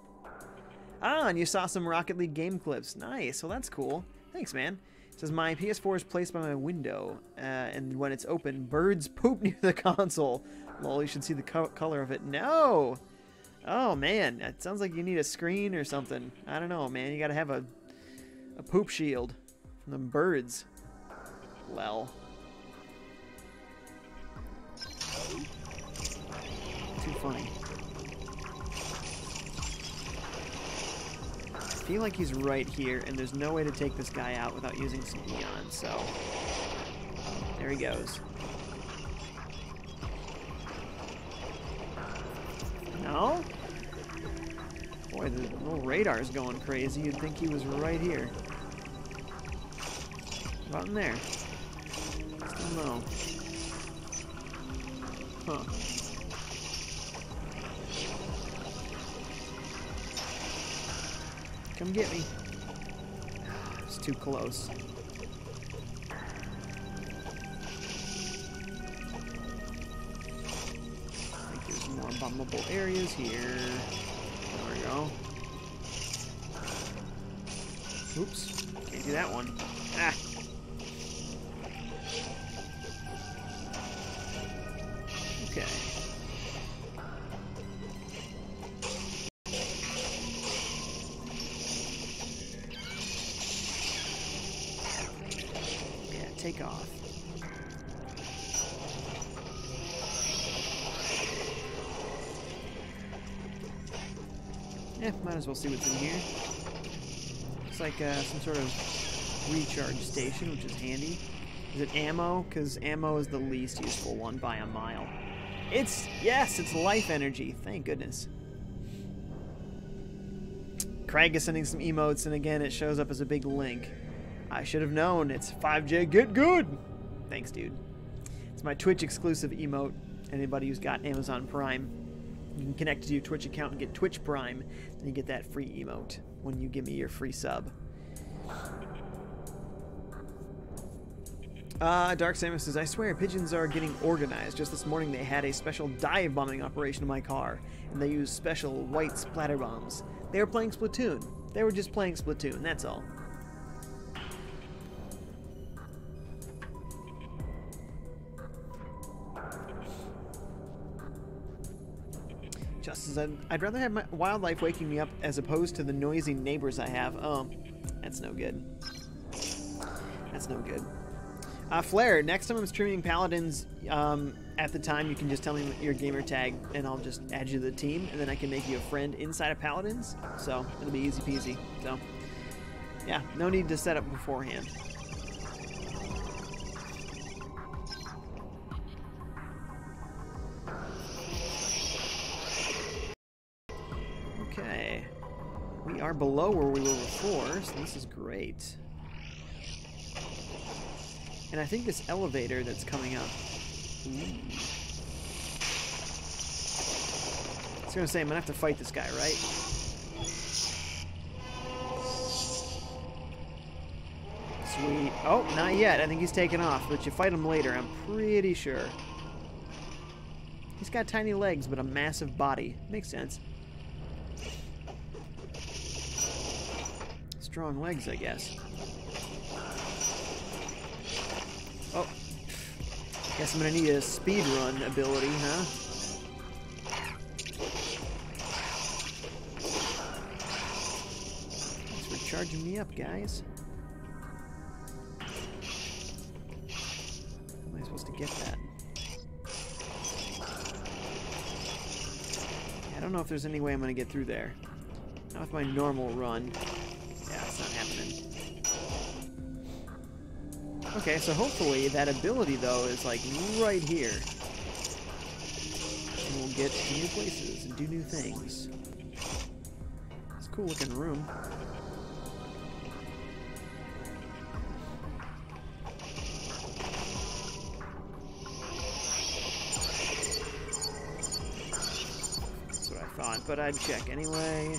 Ah, and you saw some Rocket League game clips. Nice. Well, that's cool. Thanks, man. It says, my PS4 is placed by my window, and when it's open, birds poop near the console. Lol, you should see the color of it. No! Oh, man. It sounds like you need a screen or something. I don't know, man. You gotta have a poop shield from the birds. Well. Too funny. I feel like he's right here, and there's no way to take this guy out without using some Eon, so... There he goes. No? Boy, the little radar's going crazy. You'd think he was right here. About in there. Still no. Huh. Come get me. It's too close. I think there's more bombable areas here. There we go. Oops. Can't do that one. Ah. Okay. Yeah, take off. Yeah, might as well see what's in here. Looks like some sort of recharge station, which is handy. Is it ammo? Because ammo is the least useful one by a mile. Yes, it's life energy. Thank goodness. Craig is sending some emotes, and again, it shows up as a big link. I should have known. It's FiveJay Get Good. Thanks, dude. It's my Twitch exclusive emote. Anybody who's got Amazon Prime, you can connect to your Twitch account and get Twitch Prime, and you get that free emote when you give me your free sub. Dark Samus says, I swear, pigeons are getting organized. Just this morning they had a special dive bombing operation in my car, and they used special white splatter bombs. They were playing Splatoon. They were just playing Splatoon, that's all. Just as I'd rather have my wildlife waking me up as opposed to the noisy neighbors I have. Oh, that's no good. That's no good. Flair, next time I'm streaming Paladins, at the time you can just tell me your gamer tag and I'll just add you to the team, and then I can make you a friend inside of Paladins, so it'll be easy peasy. So, yeah, no need to set up beforehand. Okay, we are below where we were before, so this is great. And I think this elevator that's coming up. Ooh. I was gonna say, I'm gonna have to fight this guy, right? Sweet. Oh, not yet. I think he's taken off, but you fight him later, I'm pretty sure. He's got tiny legs, but a massive body. Makes sense. Strong legs, I guess. Oh, guess I'm gonna need a speed run ability, huh? Thanks for charging me up, guys. How am I supposed to get that? I don't know if there's any way I'm gonna get through there. Not with my normal run. Yeah, it's not happening. Okay, so hopefully that ability, though, is like right here. And we'll get to new places and do new things. It's a cool looking room. That's what I thought, but I'd check anyway.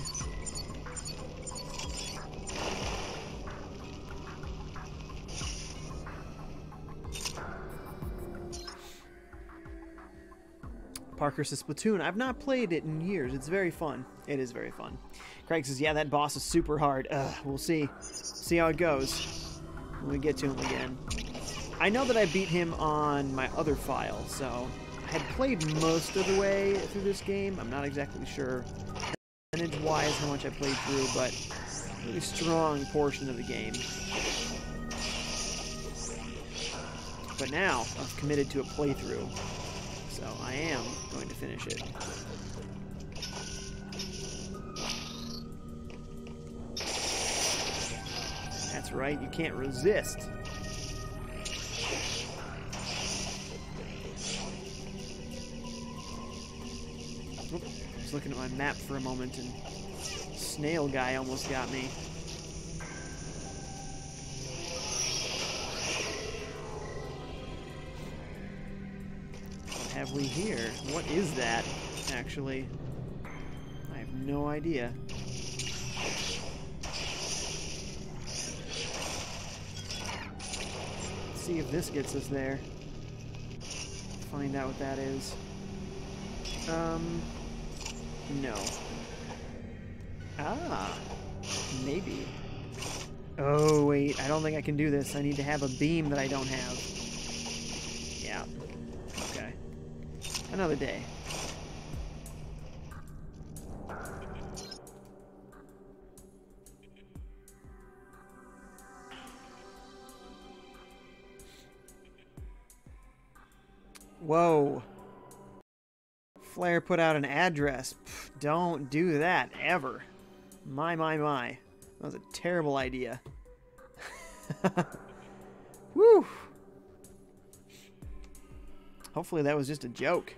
Parker says, Splatoon. I've not played it in years. It's very fun. It is very fun. Craig says, yeah, that boss is super hard. We'll see. See how it goes when we get to him again. I know that I beat him on my other file, so I had played most of the way through this game. I'm not exactly sure percentage-wise how much I played through, but a really strong portion of the game. But now, I've committed to a playthrough. So I am going to finish it. That's right, you can't resist. Oop, I was looking at my map for a moment and Snail Guy almost got me. Have we here? What is that, actually? I have no idea. Let's see if this gets us there. Find out what that is. No. Ah, maybe. Oh, wait, I don't think I can do this. I need to have a beam that I don't have. Yeah. Okay. Another day. Whoa. Flare put out an address. Pff, don't do that, ever. My. That was a terrible idea. Whew. Hopefully that was just a joke.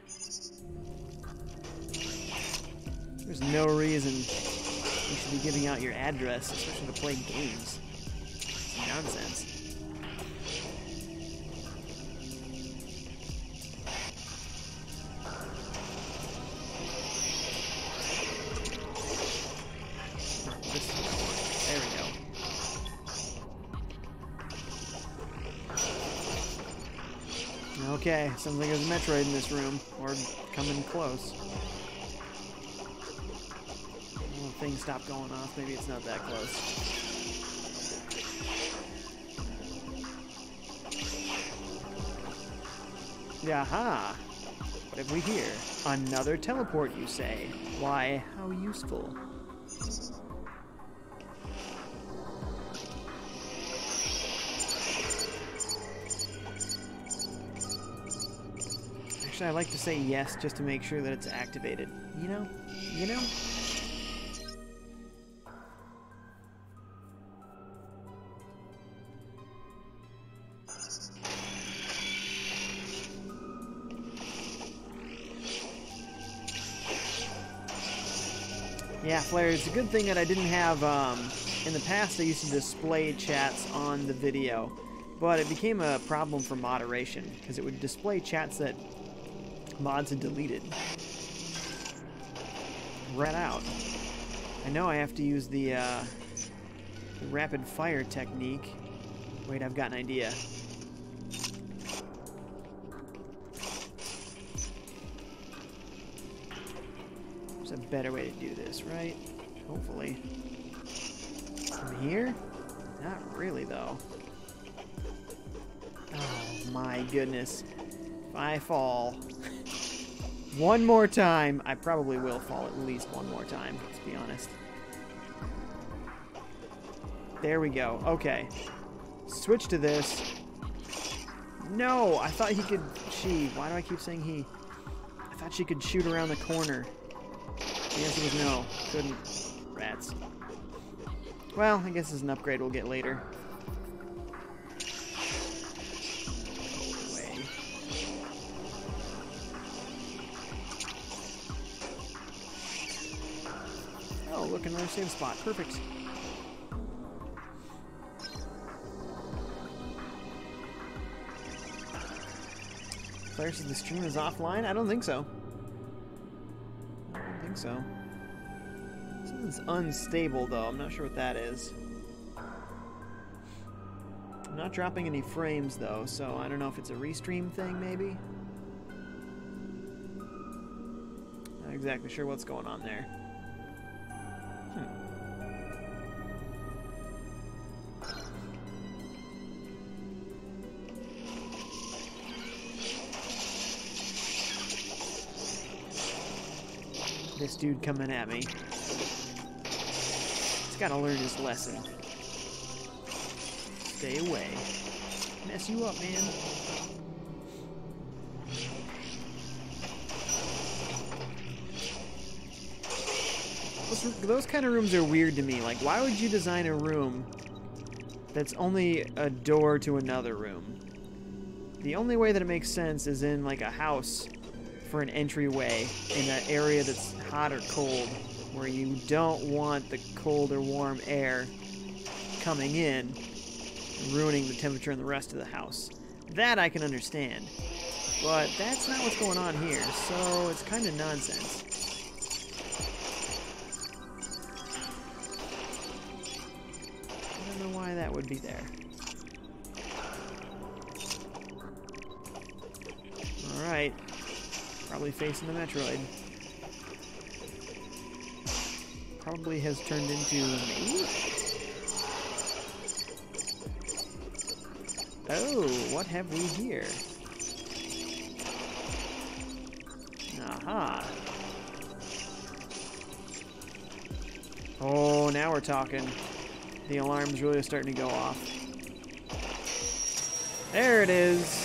There's no reason you should be giving out your address, especially to play games. It's nonsense. There we go. Okay, sounds like there's a Metroid in this room, or coming close. Well, things stop going off. Maybe it's not that close. Yaha! What have we here? Another teleport, you say? Why, how useful. Actually, I like to say yes just to make sure that it's activated. You know? You know? Yeah, Flare, it's a good thing that I didn't have, in the past I used to display chats on the video, but it became a problem for moderation, because it would display chats that mods had deleted. Right out. I know I have to use the rapid fire technique. Wait, I've got an idea. There's a better way to do this, right? Hopefully. From here? Not really, though. Oh, my goodness. If I fall one more time, I probably will fall at least one more time, let's be honest. There we go. Okay. Switch to this. No! I thought he could... She. Why do I keep saying he? I thought she could shoot around the corner. The answer was no. Couldn't. Rats. Well, I guess it's an upgrade we'll get later. another save spot. Perfect. Claire says the stream is offline? I don't think so. I don't think so. Something's unstable, though. I'm not sure what that is. I'm not dropping any frames, though, so I don't know if it's a restream thing, maybe? Not exactly sure what's going on there. This dude coming at me. He's gotta learn his lesson. Stay away. Mess you up, man. Those kind of rooms are weird to me. Like, why would you design a room that's only a door to another room? The only way that it makes sense is in, like, a house for an entryway in an area that's hot or cold, where you don't want the cold or warm air coming in, ruining the temperature in the rest of the house. That I can understand. But that's not what's going on here, so it's kind of nonsense. I don't know why that would be there. Alright. Probably facing the Metroid. Probably has turned into me? Oh, what have we here? Aha. Oh, now we're talking. The alarm's really starting to go off. There it is.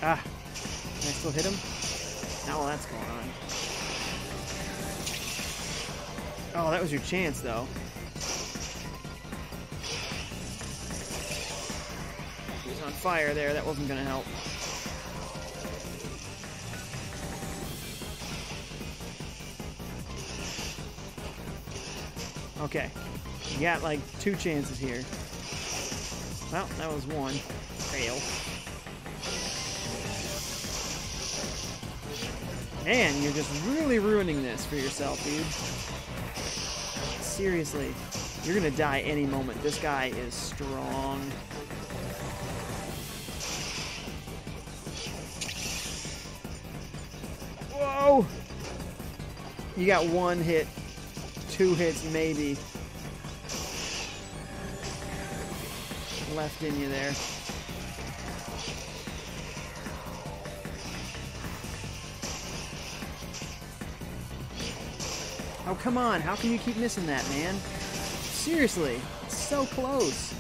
Ah, can I still hit him? Not while that's going on. Oh, that was your chance, though. He was on fire there. That wasn't going to help. Okay. You got, like, 2 chances here. Well, that was one. Fail. Man, you're just really ruining this for yourself, dude. Seriously. You're gonna die any moment. This guy is strong. Whoa! You got 1 hit. 2 hits, maybe. Left in you there. Oh, come on. How can you keep missing that, man? Seriously. It's so close.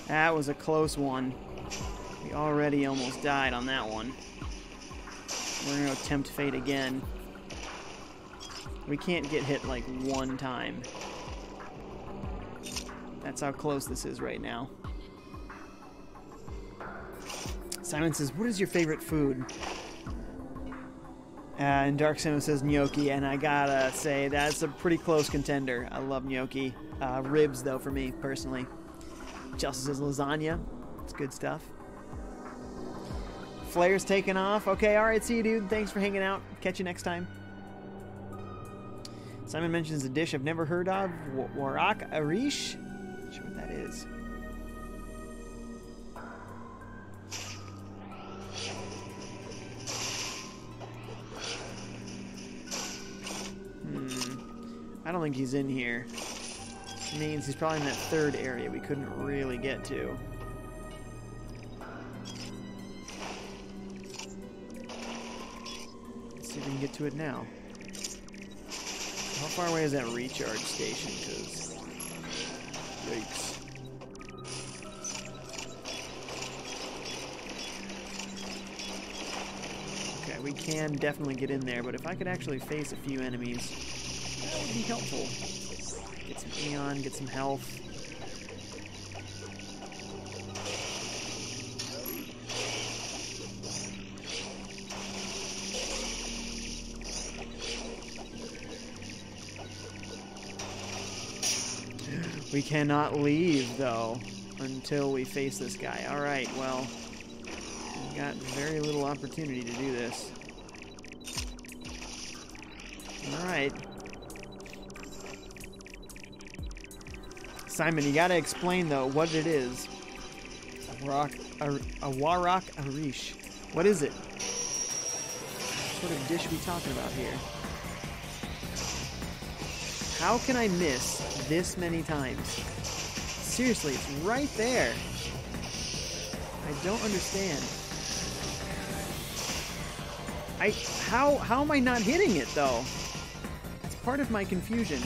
That was a close one. We already almost died on that one. We're going to attempt fate again. We can't get hit like 1 time. That's how close this is right now. Simon says, what is your favorite food? And Dark Samus says gnocchi, and I gotta say, that's a pretty close contender. I love gnocchi. Ribs, though, for me, personally. Chelsea says lasagna. It's good stuff. Flare's taking off. Okay, alright, see you, dude. Thanks for hanging out. Catch you next time. Simon mentions a dish I've never heard of. Warak Arish? Not sure what that is. I don't think he's in here. Which means he's probably in that 3rd area we couldn't really get to. Let's see if we can get to it now. How far away is that recharge station? Because, yikes. Okay, we can definitely get in there, but if I could actually face a few enemies, that would be helpful. Get some Eon, get some health. We cannot leave, though, until we face this guy. Alright, well, we've got very little opportunity to do this. Alright. Simon, you gotta explain, though, what it is. A Warok Arish. What is it? What sort of dish are we talking about here? How can I miss this many times? Seriously, it's right there. I don't understand. How am I not hitting it, though? That's part of my confusion.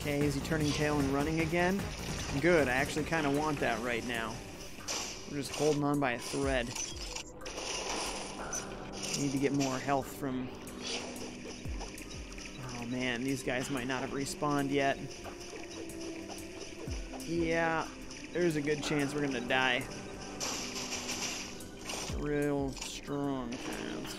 Okay, is he turning tail and running again? Good, I actually kind of want that right now. We're just holding on by a thread. Need to get more health from... Oh man, these guys might not have respawned yet. Yeah, there's a good chance we're gonna die. Real strong chance.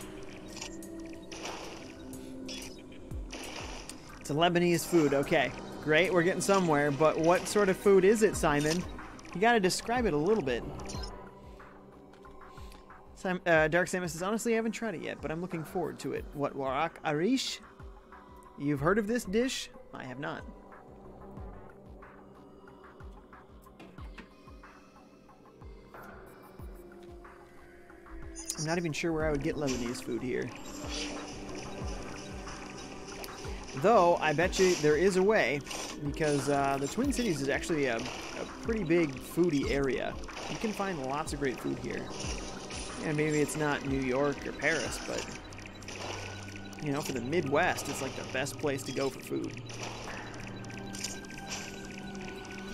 It's a Lebanese food, okay. Great, we're getting somewhere, but what sort of food is it, Simon? You gotta describe it a little bit. Dark Samus says, honestly, I haven't tried it yet, but I'm looking forward to it. What, Warok Arish? You've heard of this dish? I have not. I'm not even sure where I would get Lebanese food here. Though, I bet you there is a way, because the Twin Cities is actually a pretty big foodie area. You can find lots of great food here. And maybe it's not New York or Paris, but, you know, for the Midwest, it's like the best place to go for food.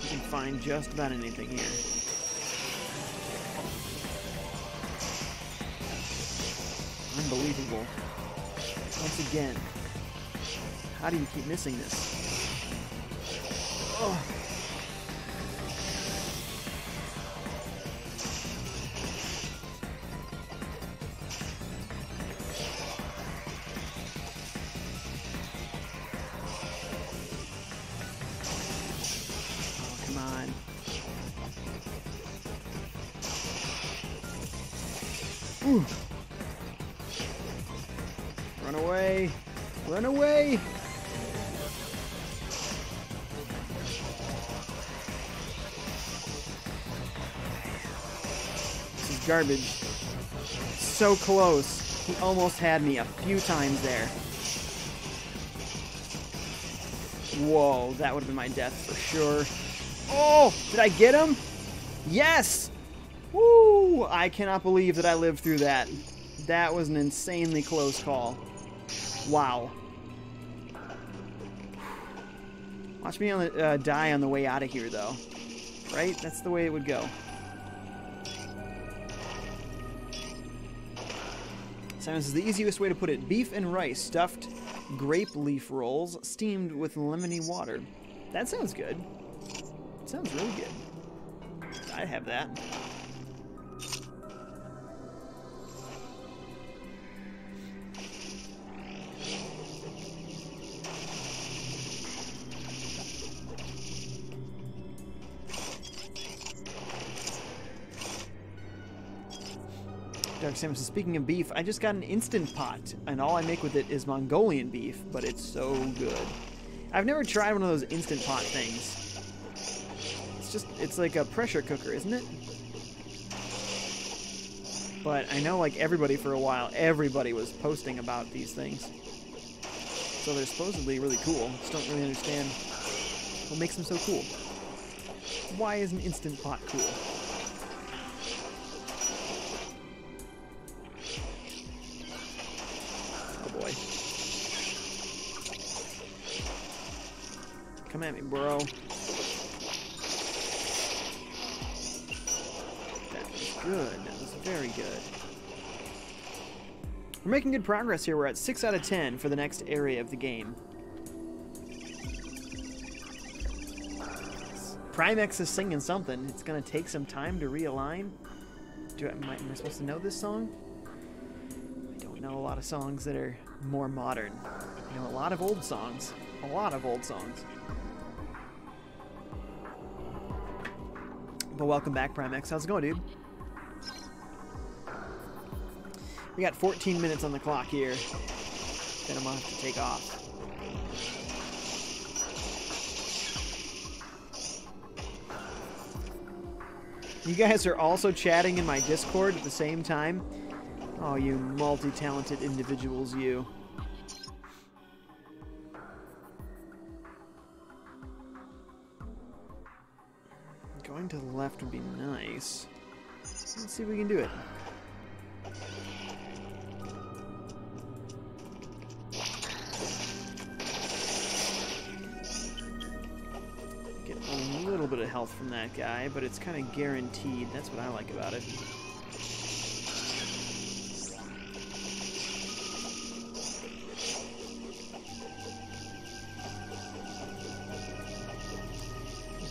You can find just about anything here. Unbelievable. Once again. How do you keep missing this? Oh. Oh, come on. Ooh. Run away. Run away. Garbage. So close. He almost had me a few times there. Whoa, that would have been my death for sure. Oh, did I get him? Yes! Woo! I cannot believe that I lived through that. That was an insanely close call. Wow. Watch me die on the way out of here, though. Right? That's the way it would go. Simon says, the easiest way to put it, beef and rice, stuffed grape leaf rolls, steamed with lemony water. That sounds good. Sounds really good. I'd have that. Dark Samus, speaking of beef, I just got an Instant Pot, and all I make with it is Mongolian beef, but it's so good. I've never tried one of those Instant Pot things. It's like a pressure cooker, isn't it? But I know, like, everybody for a while, everybody was posting about these things. So they're supposedly really cool. Just don't really understand what makes them so cool. Why is an Instant Pot cool? Come at me, bro. That was good. That was very good. We're making good progress here. We're at 6 out of 10 for the next area of the game. Primex is singing something. It's gonna take some time to realign. Am I supposed to know this song? I don't know a lot of songs that are more modern. I know a lot of old songs. A lot of old songs. But welcome back, Primex. How's it going, dude? We got 14 minutes on the clock here. Then I'm gonna have to take off. You guys are also chatting in my Discord at the same time? Oh, you multi-talented individuals, you. Going to the left would be nice. Let's see if we can do it. Get a little bit of health from that guy, but it's kind of guaranteed. That's what I like about it.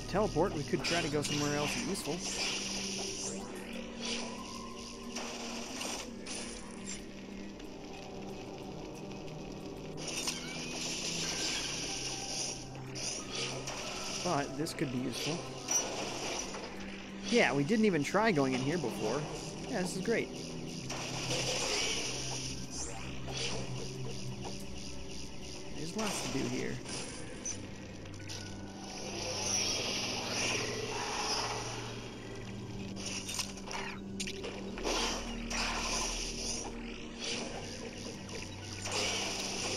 Teleport, we could try to go somewhere else useful. But this could be useful. Yeah, we didn't even try going in here before. Yeah, this is great. There's lots to do here.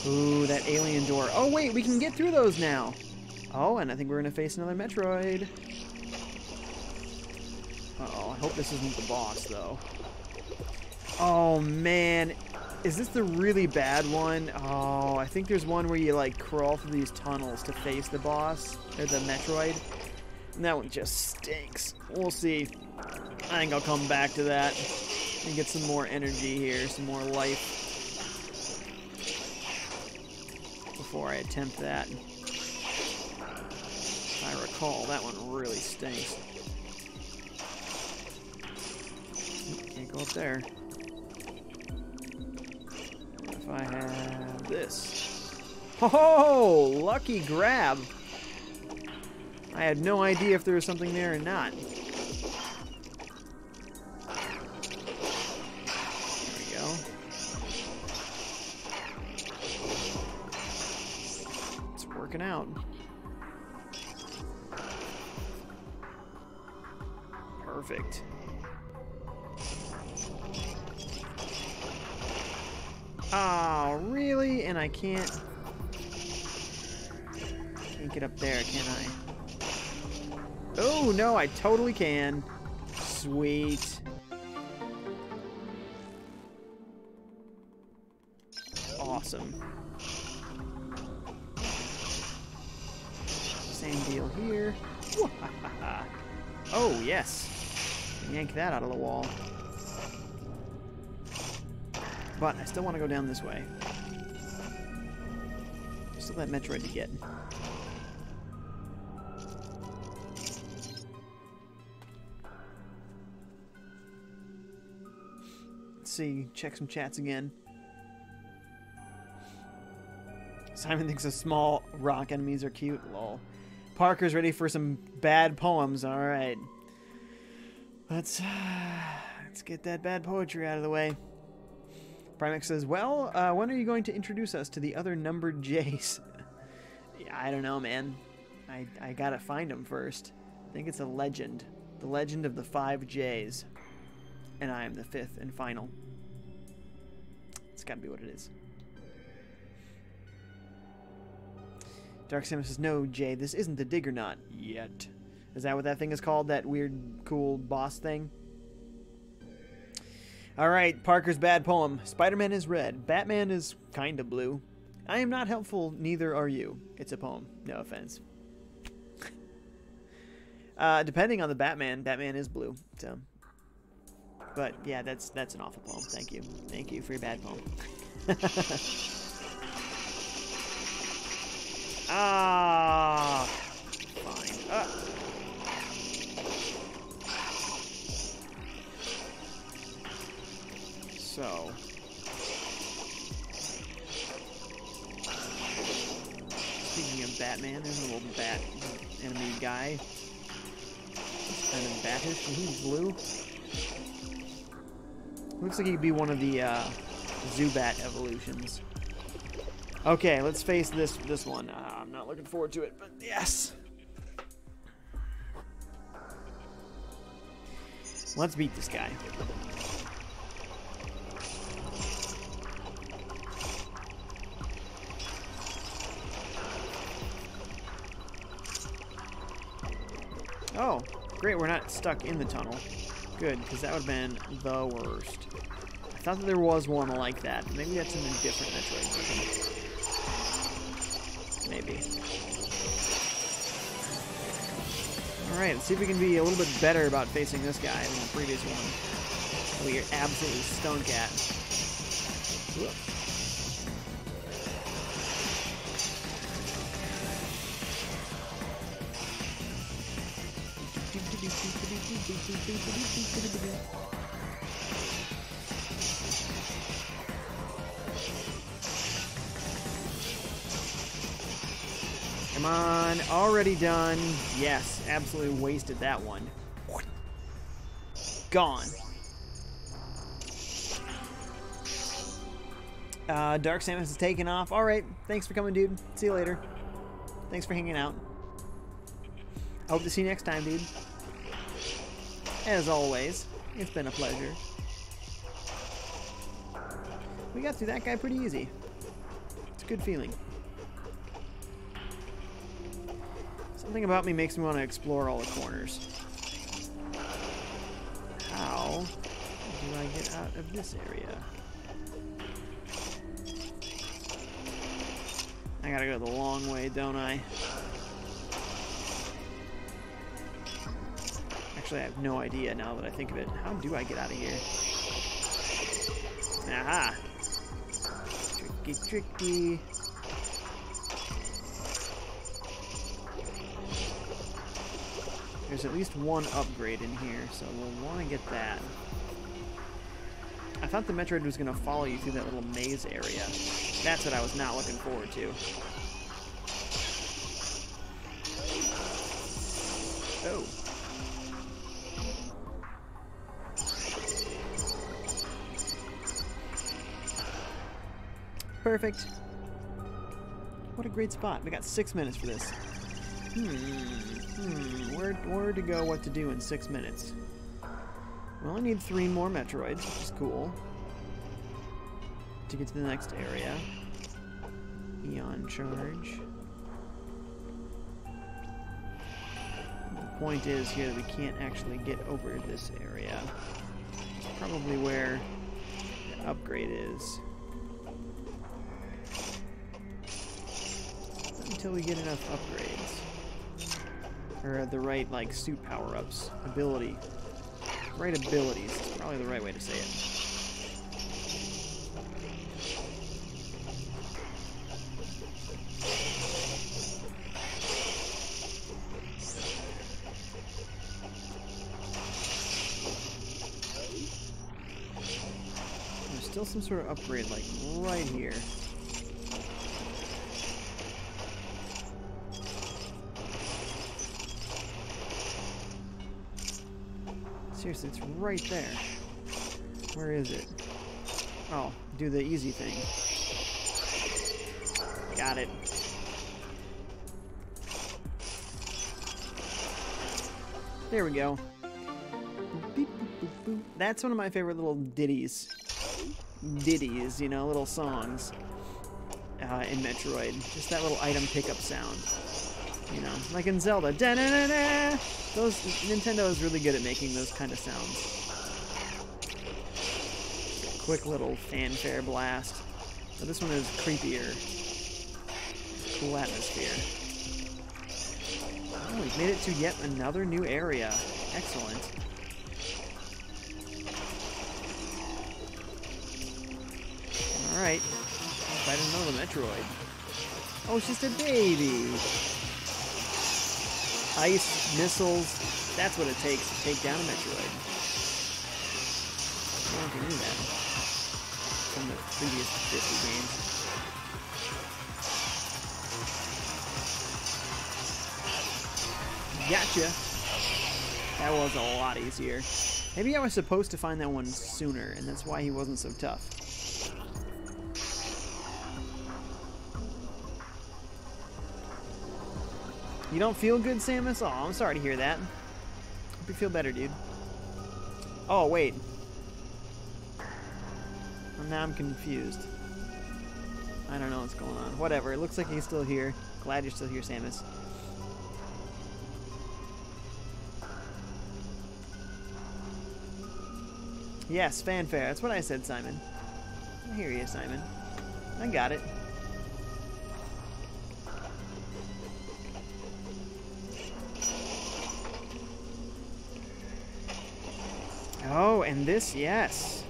Ooh, that alien door. Oh, wait, we can get through those now. Oh, and I think we're going to face another Metroid. Uh-oh, I hope this isn't the boss, though. Oh, man. Is this the really bad one? Oh, I think there's one where you, like, crawl through these tunnels to face the boss, or the Metroid. And that one just stinks. We'll see. I think I'll come back to that and get some more energy here, some more life, before I attempt that. If I recall, that one really stinks. Can't go up there. What if I have this? Oh, lucky grab! I had no idea if there was something there or not. There we go. It's working out. Perfect. Oh, really? And I can't get up there, can I? Oh, no, I totally can. Sweet. Awesome. Same deal here. Oh, yes. Yank that out of the wall. But I still want to go down this way. Still that Metroid to get. Let's see, check some chats again. Simon thinks the small rock enemies are cute. Lol. Parker's ready for some bad poems. Alright. Let's get that bad poetry out of the way. Primex says, well, when are you going to introduce us to the other numbered J's? Yeah, I don't know, man. I gotta find them first. I think it's a legend. The legend of the 5 J's. And I am the 5th and final. It's gotta be what it is. Dark Samus says, no, Jay, this isn't the Diggernaut yet. Is that what that thing is called? That weird, cool boss thing? Alright, Parker's bad poem. Spider-Man is red. Batman is kinda blue. I am not helpful, neither are you. It's a poem. No offense. Depending on the Batman, Batman is blue. So, but yeah, that's an awful poem. Thank you. Thank you for your bad poem. Ah, fine. Speaking of Batman, there's a little bat enemy guy. He's kind of batish. He's blue. Looks like he could be one of the Zubat evolutions. Okay, let's face this one. I'm not looking forward to it, but yes! Let's beat this guy. Oh, great, we're not stuck in the tunnel. Good, because that would have been the worst. I thought that there was one like that. Maybe that's in a different Metroid game. Maybe. Alright, let's see if we can be a little bit better about facing this guy than the previous one. We are absolutely stunk at. Whoop. Come on, already done. Yes, absolutely wasted that one. Gone. Dark Samus is taking off. Alright, thanks for coming, dude. See you later. Thanks for hanging out. I hope to see you next time, dude. As always, it's been a pleasure. We got through that guy pretty easy. It's a good feeling. Something about me makes me want to explore all the corners. How do I get out of this area? I gotta go the long way, don't I? Actually, I have no idea now that I think of it. How do I get out of here? Aha! Tricky, tricky. There's at least one upgrade in here, so we'll want to get that. I thought the Metroid was going to follow you through that little maze area. That's what I was not looking forward to. Oh. Perfect. What a great spot. We got 6 minutes for this. Where to go, what to do in 6 minutes. We only need 3 more Metroids, which is cool. To get to the next area. Eon charge. The point is here that we can't actually get over this area. It's probably where the upgrade is. Until we get enough upgrades. Or the right, like, suit power-ups. Ability. Right abilities is probably the right way to say it. There's still some sort of upgrade, like, right here. Seriously, it's right there. Where is it? Oh, do the easy thing. Got it. There we go. That's one of my favorite little ditties. Ditties, you know, little songs in Metroid. Just that little item pickup sound. You know, like in Zelda. Da-na-na-na! Nintendo is really good at making those kind of sounds. Quick little fanfare blast. But this one is creepier. Cool atmosphere. Oh, we've made it to yet another new area. Excellent. Alright. I didn't know the Metroid. Oh, it's just a baby. Ice, missiles, that's what it takes to take down a Metroid. I don't know if you knew that from the previous 50 games. Gotcha. That was a lot easier. Maybe I was supposed to find that one sooner, and that's why he wasn't so tough. You don't feel good, Samus? Oh, I'm sorry to hear that. Hope you feel better, dude. Oh, wait. Well, now I'm confused. I don't know what's going on. Whatever, it looks like he's still here. Glad you're still here, Samus. Yes, fanfare. That's what I said, Simon. I hear you, Simon. I got it. Oh, and this, yes.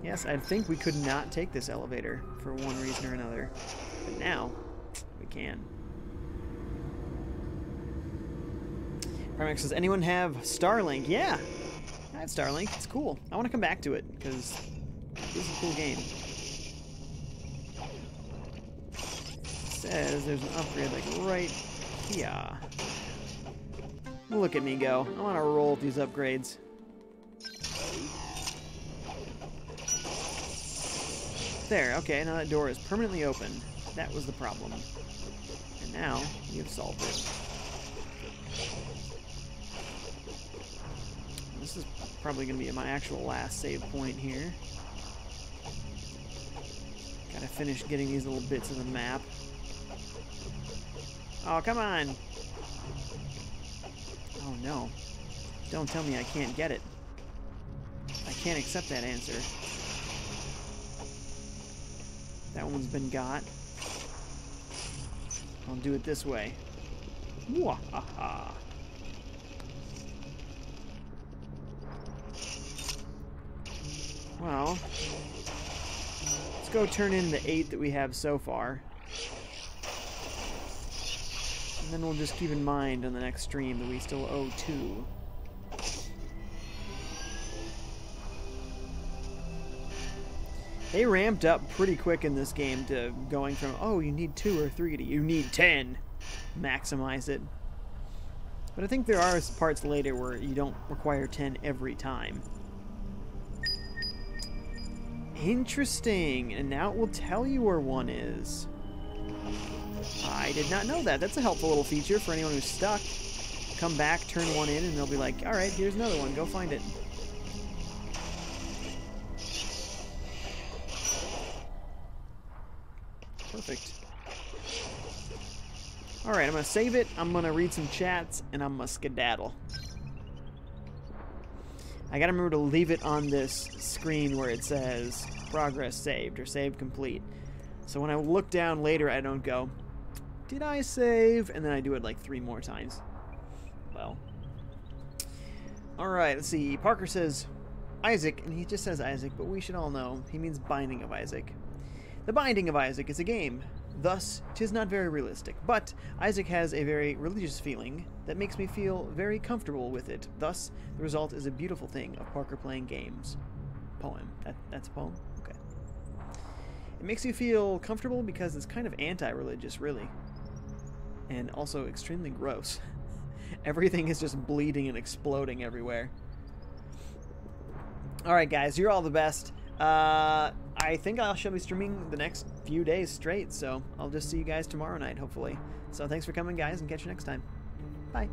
Yes, I think we could not take this elevator for one reason or another. But now, we can. Primax says, anyone have Starlink? Yeah, I have Starlink. It's cool. I want to come back to it, because this is a cool game. It says there's an upgrade, like, right here. Look at me go. I want to roll with these upgrades. There, okay, now that door is permanently open. That was the problem. And now, we have solved it. This is probably going to be my actual last save point here. Gotta finish getting these little bits of the map. Oh, come on! Oh no. Don't tell me I can't get it. I can't accept that answer. That one's been got. I'll do it this way. Mwahaha. Well, let's go turn in the 8 that we have so far. And then we'll just keep in mind on the next stream that we still owe 2. They ramped up pretty quick in this game to going from, oh, you need 2 or 3 to you need 10. Maximize it. But I think there are parts later where you don't require 10 every time. Interesting. And now it will tell you where 1 is. I did not know that. That's a helpful little feature for anyone who's stuck. Come back, turn 1 in, and they'll be like, alright, here's another one. Go find it. Perfect. Alright, I'm going to save it, I'm going to read some chats, and I'm going to skedaddle. I got to remember to leave it on this screen where it says progress saved or save complete. So when I look down later, I don't go, did I save? And then I do it like 3 more times. Well. Alright, let's see. Parker says Isaac, and he just says Isaac, but we should all know he means Binding of Isaac. The Binding of Isaac is a game, thus 'tis not very realistic, but Isaac has a very religious feeling that makes me feel very comfortable with it. Thus, the result is a beautiful thing of Parker playing games. Poem. That's a poem? Okay. It makes you feel comfortable because it's kind of anti-religious, really. And also extremely gross. Everything is just bleeding and exploding everywhere. Alright guys, you're all the best. I think I shall be streaming the next few days straight, so I'll just see you guys tomorrow night, hopefully. So thanks for coming, guys, and catch you next time. Bye.